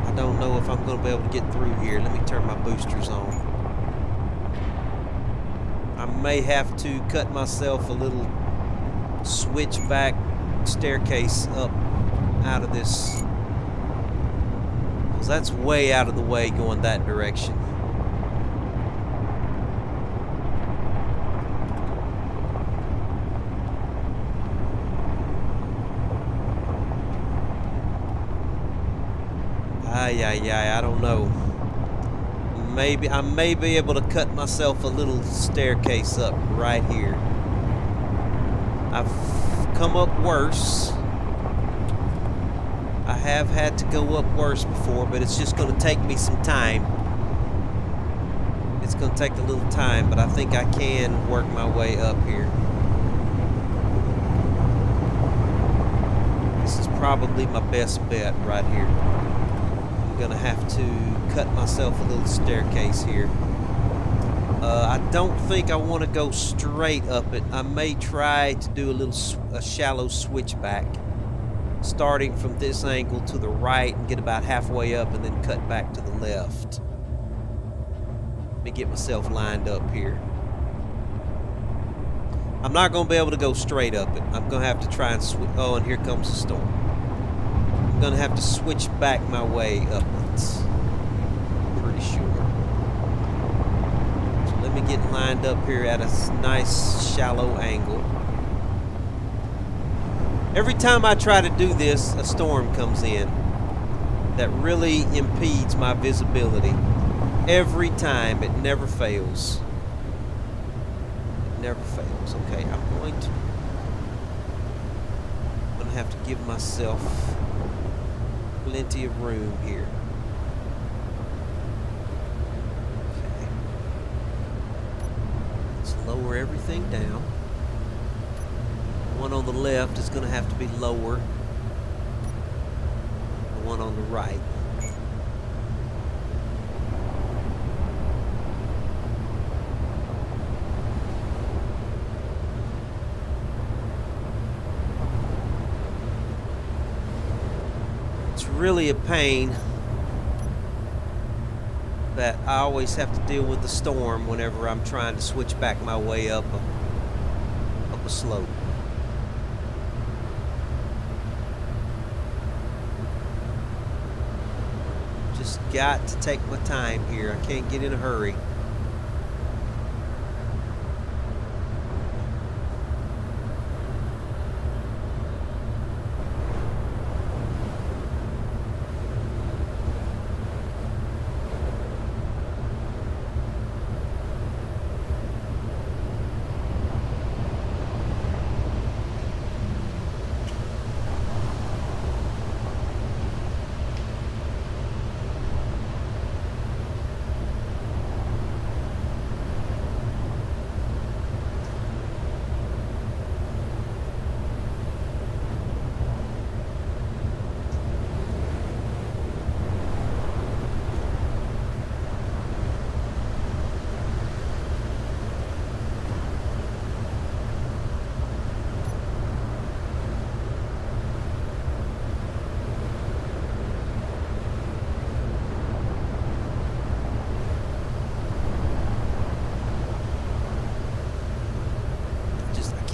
I don't know if I'm going to be able to get through here. Let me turn my boosters on. I may have to cut myself a little switchback staircase up out of this, because that's way out of the way going that direction. I don't know. Maybe I may be able to cut myself a little staircase up right here. I've come up worse. I have had to go up worse before, but it's just going to take me some time. It's going to take a little time, but I think I can work my way up here. This is probably my best bet right here. I'm gonna have to cut myself a little staircase here. I don't think I want to go straight up it. I may try to do a shallow switchback, starting from this angle to the right and get about halfway up and then cut back to the left. Let me get myself lined up here. I'm not going to be able to go straight up it. I'm going to have to try and switch. Oh, and here comes the storm. I'm going to have to switch back my way upwards. Pretty sure. So let me get lined up here at a nice shallow angle. Every time I try to do this, a storm comes in that really impedes my visibility. Every time. It never fails. It never fails. Okay, I'm going to have to give myself plenty of room here. Okay. Let's lower everything down. The one on the left is going to have to be lower than the one on the right. Really a pain that I always have to deal with the storm whenever I'm trying to switch back my way up a slope. Just got to take my time here. I can't get in a hurry.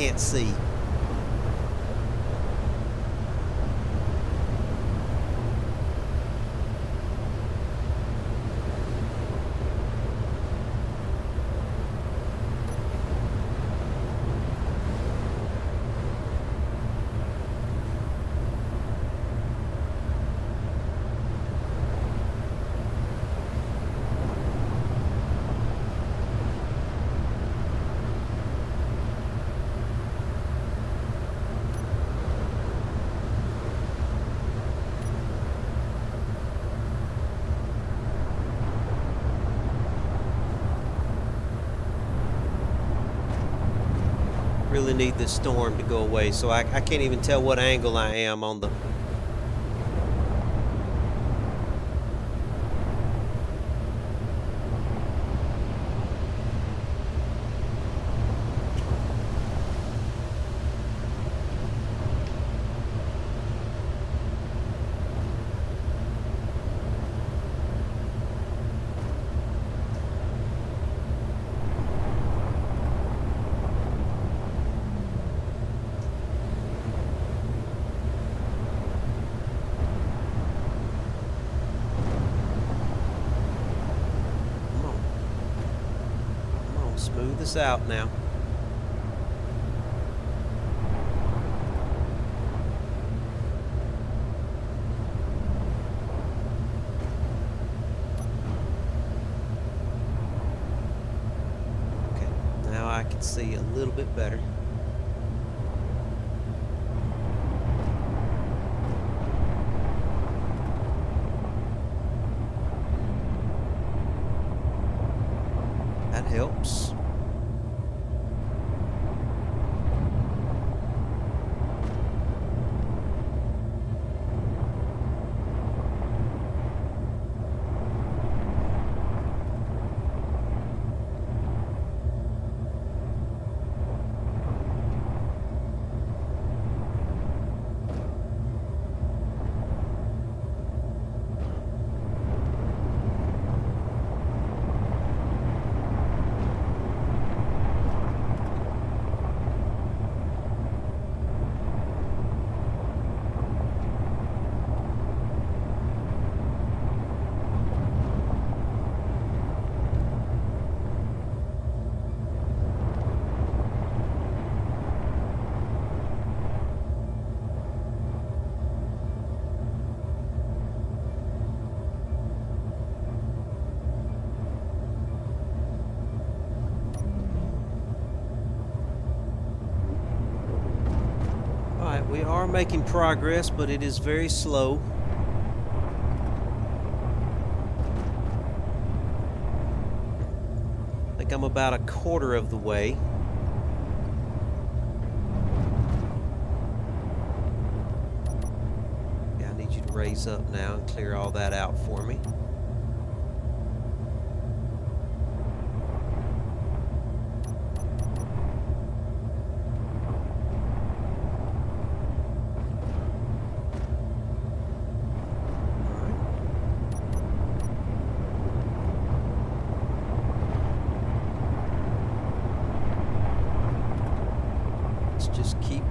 can't see. Really need this storm to go away, so I can't even tell what angle I am on the... Smooth this out now. Okay, now I can see a little bit better. That helps. We are making progress, but it is very slow. I think I'm about a quarter of the way. Yeah, I need you to raise up now and clear all that out for me.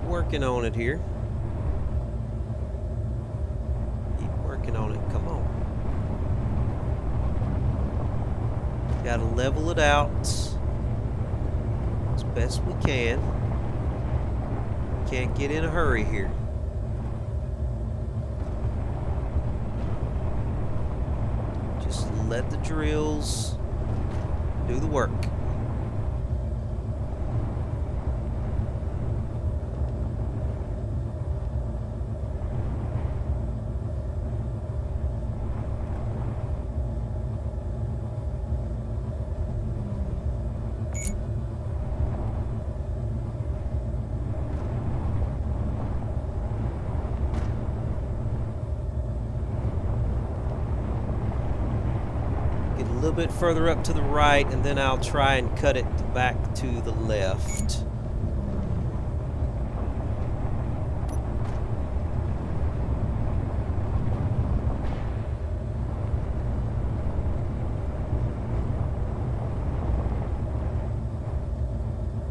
Working on it here. Keep working on it. Come on. Gotta level it out as best we can. Can't get in a hurry here. Just let the drills do the work. A little bit further up to the right, and then I'll try and cut it back to the left.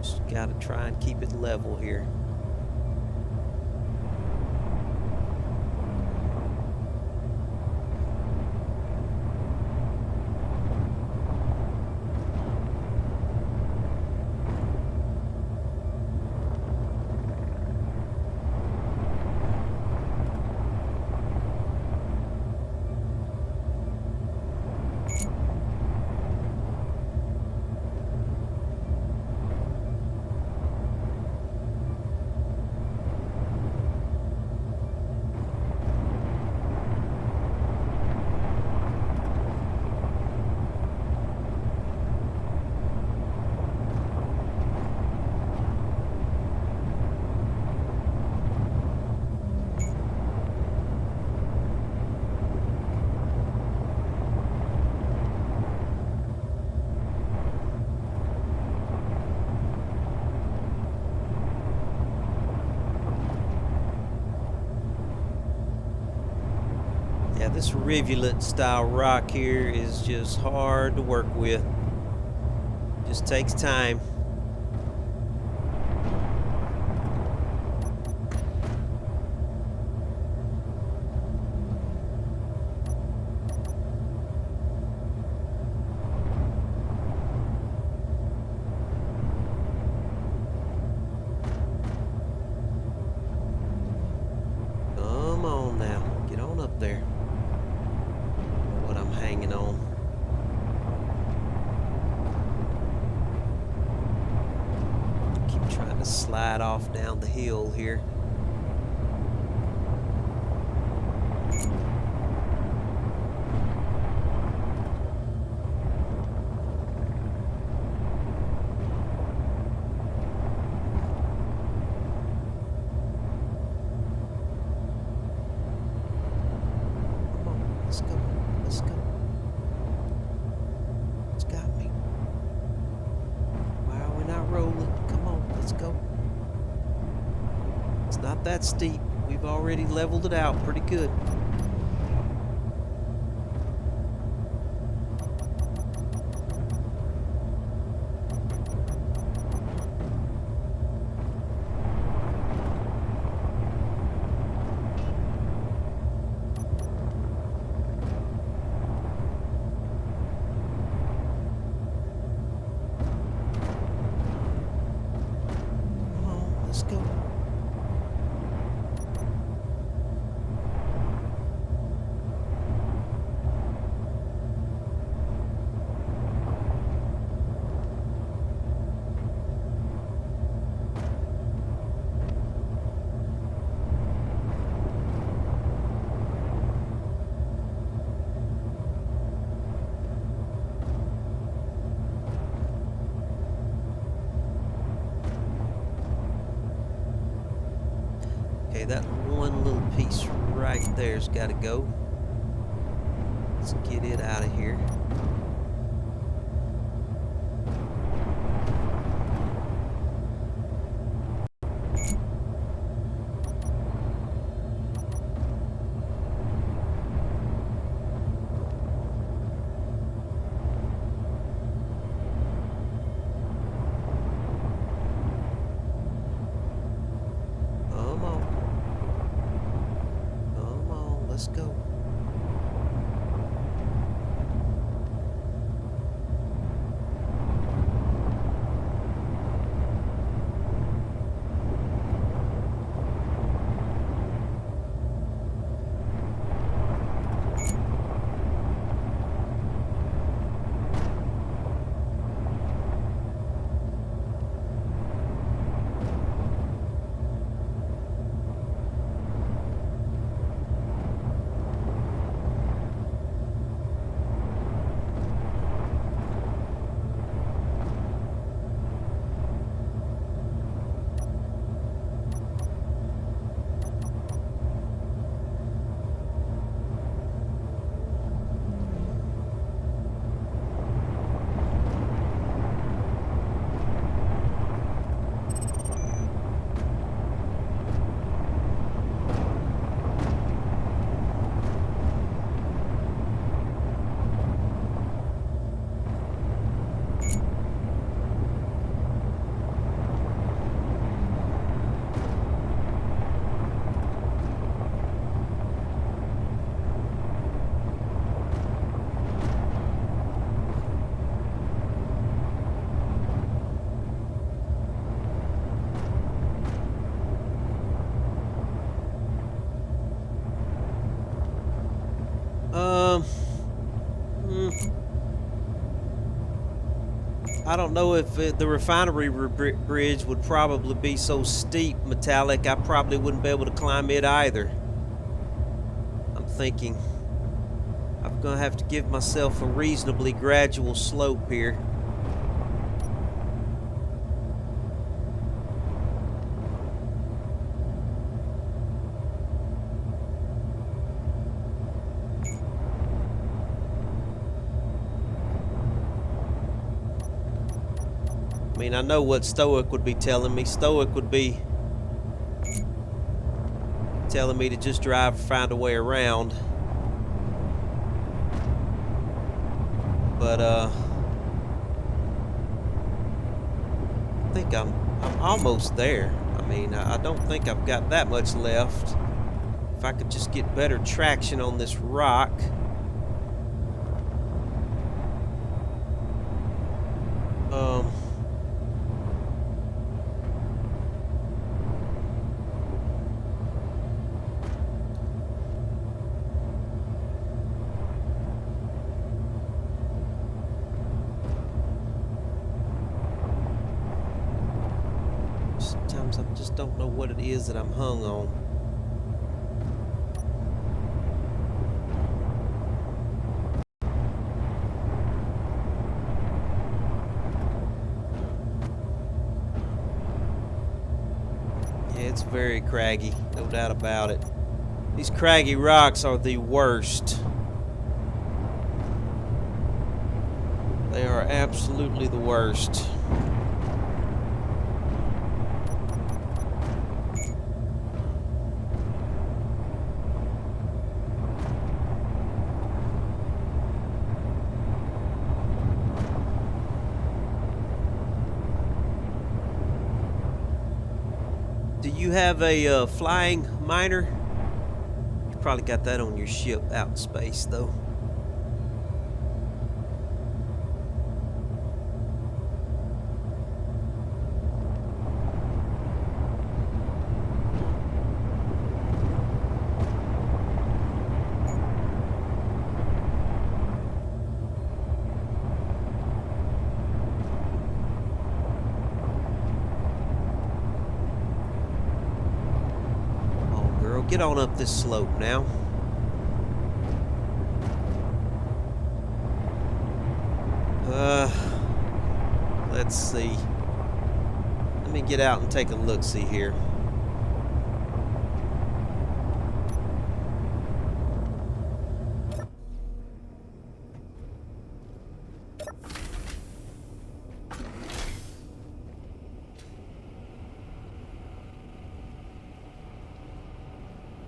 Just Gotta try and keep it level here. Yeah, this rivulet style rock here is just hard to work with. Just takes time. Come on now, get on up there. What I'm hanging on. Keep trying to slide off down the hill here. Come on, let's go, let's go. It's got me. Why are we not rolling? Come on, let's go. It's not that steep. We've already leveled it out pretty good. Come on, let's go. Okay, that one little piece right there's got to go. Let's get it out of here. Come on. Come on, let's go. I don't know if the refinery bridge would probably be so steep, Metallic, I probably wouldn't be able to climb it either. I'm thinking I'm gonna have to give myself a reasonably gradual slope here. I mean, I know what Stoic would be telling me. Stoic would be telling me to just drive, find a way around. But I think I'm almost there. I mean, I don't think I've got that much left. If I could just get better traction on this rock. Sometimes I just don't know what it is that I'm hung on. Yeah, it's very craggy, no doubt about it. These craggy rocks are the worst. They are absolutely the worst. Do you have a flying miner? You probably got that on your ship out in space, though. Get on up this slope now. Let's see. Let me get out and take a look-see here.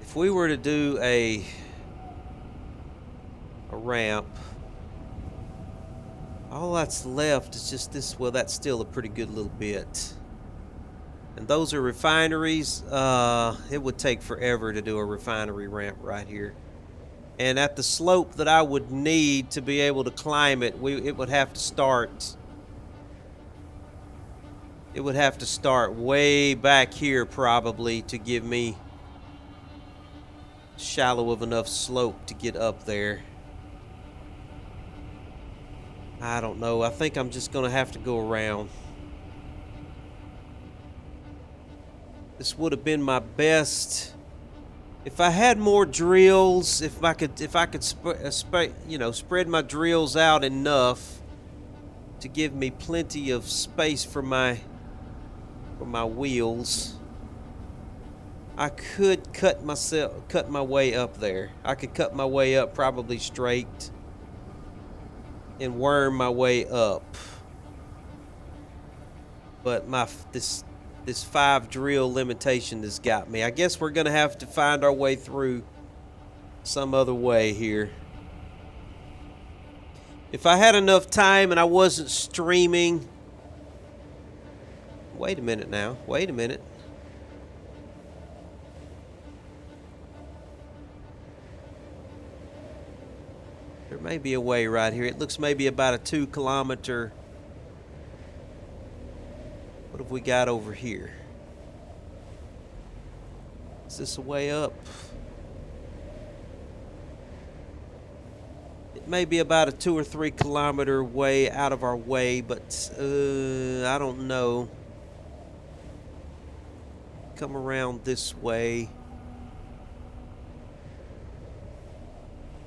If we were to do a ramp, all that's left is just this. Well, that's still a pretty good little bit. And those are refineries. It would take forever to do a refinery ramp right here. And at the slope that I would need to be able to climb it, it would have to start. It would have to start way back here probably to give me shallow of enough slope to get up there. I don't know. I think I'm just gonna have to go around. This would have been my best. If I had more drills, if I could spread my drills out enough to give me plenty of space for my wheels, I could cut my way up there. I could cut my way up probably straight and worm my way up. But this 5 drill limitation has got me. I guess we're gonna have to find our way through some other way here. If I had enough time and I wasn't streaming. Wait a minute now. Wait a minute. There may be a way right here. It looks maybe about a 2 kilometer. What have we got over here? Is this a way up? It may be about a 2 or 3 kilometer way out of our way, but I don't know. Come around this way.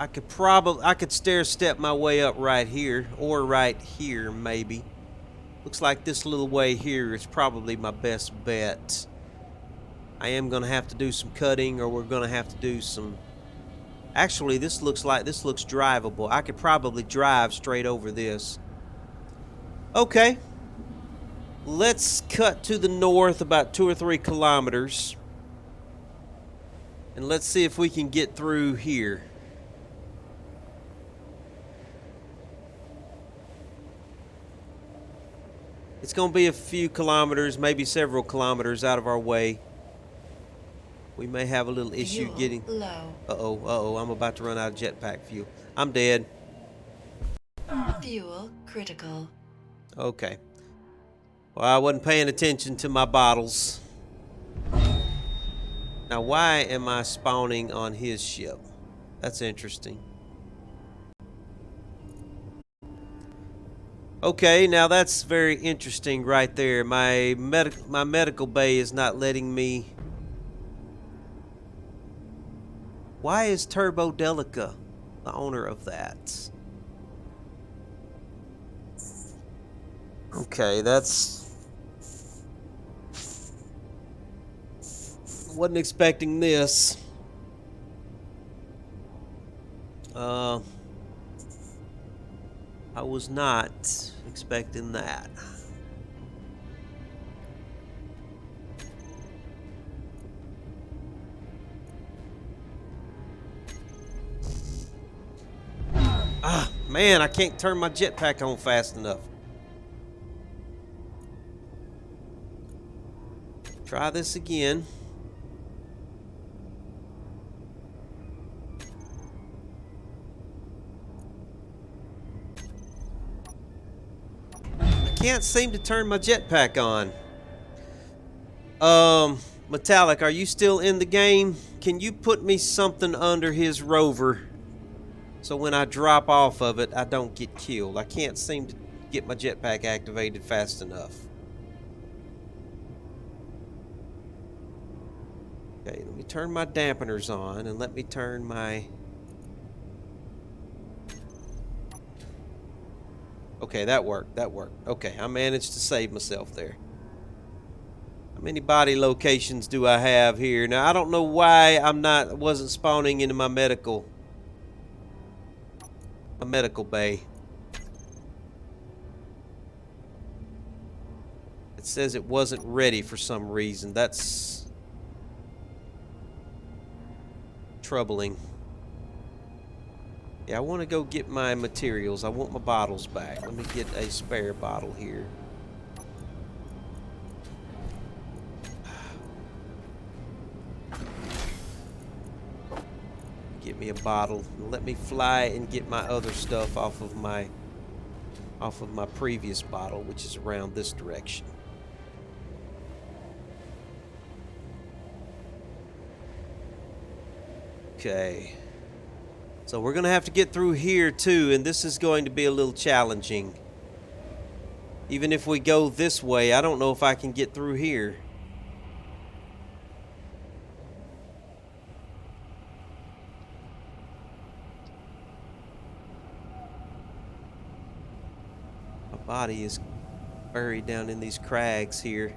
I could stair step my way up right here, or right here maybe. Looks like this little way here is probably my best bet. I am gonna have to do some cutting, or we're gonna have to do some... Actually, this looks drivable. I could probably drive straight over this. Okay. Let's cut to the north about 2 or 3 kilometers. And let's see if we can get through here. It's going to be a few kilometers, maybe several kilometers out of our way. We may have a little issue Fuel getting... low. Uh-oh, I'm about to run out of jetpack fuel. I'm dead. Fuel critical. Okay. Well, I wasn't paying attention to my bottles. Now, why am I spawning on his ship? That's interesting. Okay, now that's very interesting right there. My medical bay is not letting me... Why is Turbo Delica the owner of that? Okay, that's... Wasn't expecting this. I was not expecting that. Ah, man, I can't turn my jetpack on fast enough. Try this again. Can't seem to turn my jetpack on. Metallic, are you still in the game? Can you put me something under his rover so when I drop off of it, I don't get killed? I can't seem to get my jetpack activated fast enough. Okay, let me turn my dampeners on and let me turn my... Okay, that worked. Okay, I managed to save myself there. How many body locations do I have here? Now, I don't know why wasn't spawning into my medical bay. It says it wasn't ready for some reason. That's troubling. Yeah, I want to go get my materials. I want my bottles back. Let me get a spare bottle here. Get me a bottle. Let me fly and get my other stuff off of my previous bottle, which is around this direction. Okay. So we're going to have to get through here too, and this is going to be a little challenging. Even if we go this way, I don't know if I can get through here. My body is buried down in these crags here.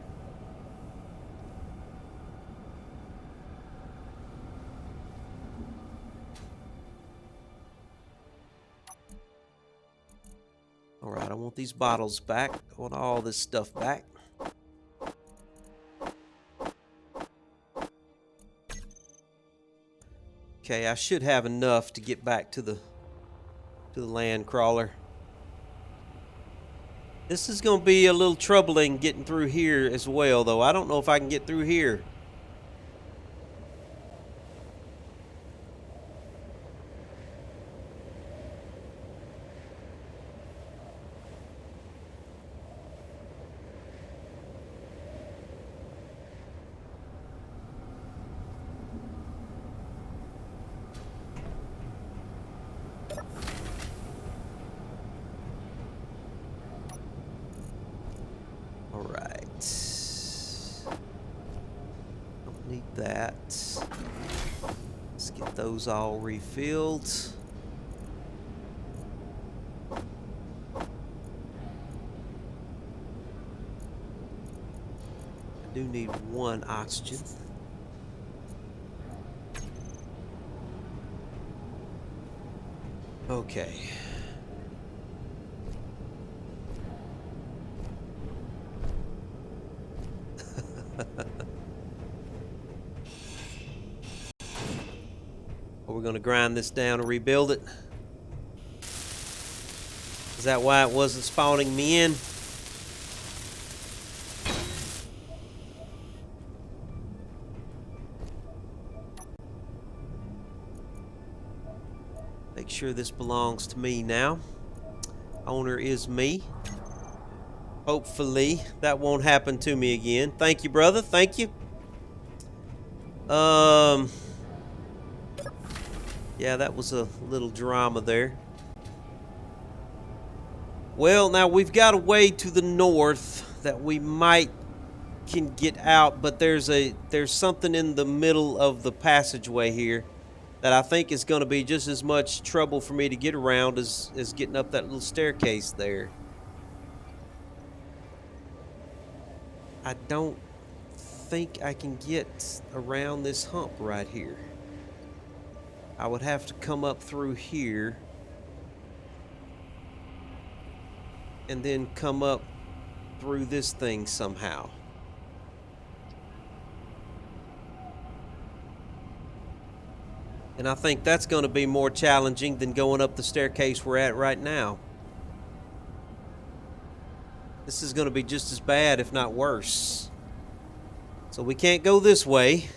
Alright, I want these bottles back. I want all this stuff back. Okay, I should have enough to get back to the land crawler. This is going to be a little troubling getting through here as well, though. I don't know if I can get through here. Let's get those all refilled. I do need 1 oxygen. Okay. We're going to grind this down and rebuild it. Is that why it wasn't spawning me in? Make sure this belongs to me now. Owner is me. Hopefully that won't happen to me again. Thank you, brother. Thank you. Yeah, that was a little drama there. Well, now we've got a way to the north that we might can get out, but there's something in the middle of the passageway here that I think is going to be just as much trouble for me to get around as getting up that little staircase there. I don't think I can get around this hump right here. I would have to come up through here and then come up through this thing somehow. And I think that's going to be more challenging than going up the staircase we're at right now. This is going to be just as bad, if not worse. So we can't go this way.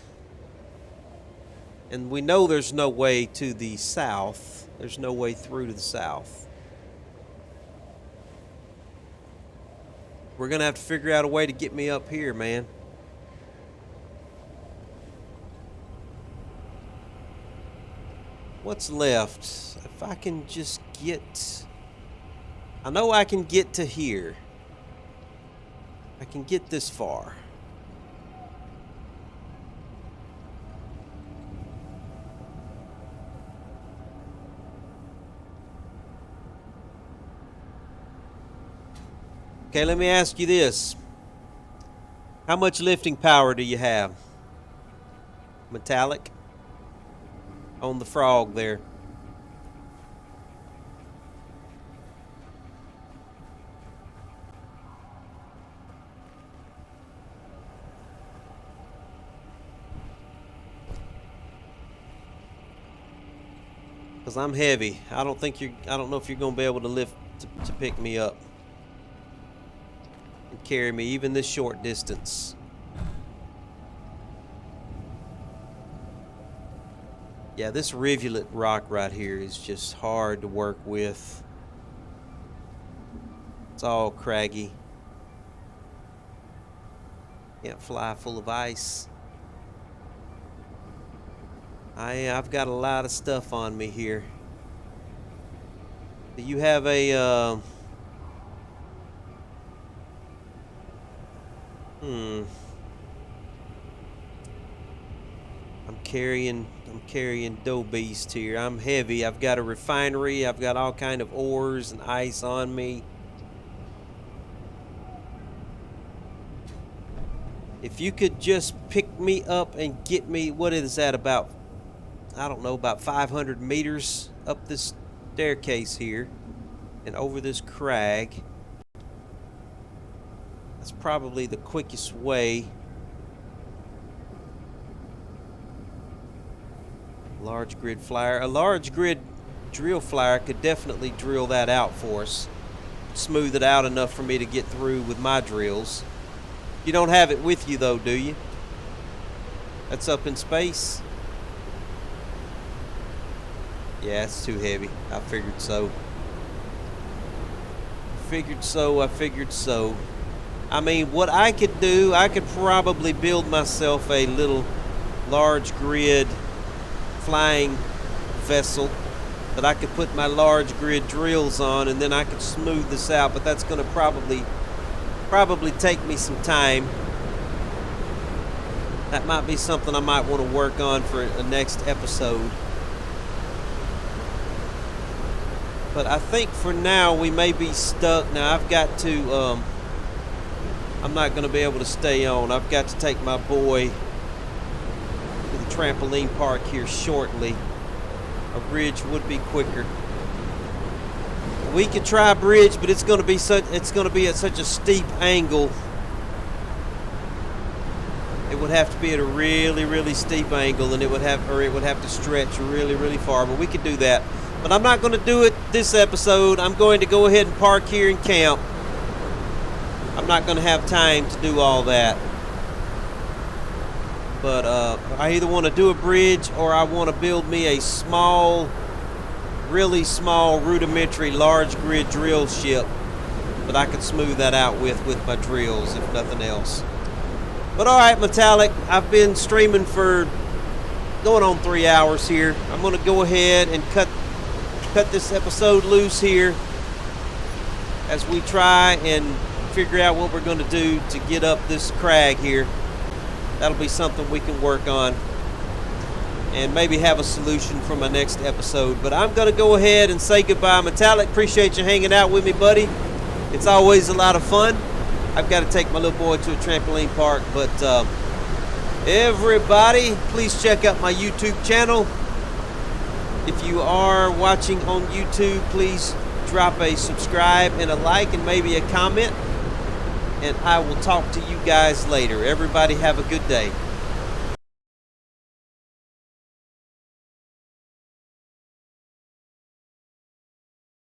And we know there's no way to the south. There's no way through to the south. We're going to have to figure out a way to get me up here, man. What's left? If I can just get... I know I can get to here. I can get this far. Okay, let me ask you this. How much lifting power do you have? Metallic? On the frog there. Because I'm heavy. I don't know if you're going to be able to lift to pick me up. And carry me even this short distance. Yeah, this rivulet rock right here is just hard to work with. It's all craggy. Can't fly full of ice. I've got a lot of stuff on me here. Do you have a I'm carrying dough beast here. I'm heavy. I've got a refinery. I've got all kind of ores and ice on me. If you could just pick me up and get me, what is that, about, I don't know, about 500 meters up this staircase here and over this crag. That's probably the quickest way. Large grid flyer. A large grid drill flyer could definitely drill that out for us. Smooth it out enough for me to get through with my drills. You don't have it with you though, do you? That's up in space. Yeah, it's too heavy. I figured so. I figured so. I mean, what I could do, I could probably build myself a little large grid flying vessel that I could put my large grid drills on, and then I could smooth this out, but that's going to probably take me some time. That might be something I might want to work on for a next episode. But I think for now we may be stuck. Now I've got to, I'm not going to be able to stay on. I've got to take my boy to the trampoline park here shortly. A bridge would be quicker. We could try a bridge, but it's going to be at such a steep angle. It would have to be at a really, really steep angle, and it would have to stretch really, really far. But we could do that. But I'm not going to do it this episode. I'm going to go ahead and park here and camp. I'm not going to have time to do all that. But I either want to do a bridge or I want to build me a small, really small, rudimentary, large grid drill ship that I could smooth that out with my drills, if nothing else. But alright, Metallic, I've been streaming for going on 3 hours here. I'm going to go ahead and cut this episode loose here as we try and figure out what we're going to do to get up this crag here. That'll be something we can work on and maybe have a solution for my next episode. But I'm going to go ahead and say goodbye. Metallic, appreciate you hanging out with me, buddy. It's always a lot of fun. I've got to take my little boy to a trampoline park. But everybody, please check out my YouTube channel. If you are watching on YouTube, please drop a subscribe and a like and maybe a comment. And I will talk to you guys later. Everybody have a good day.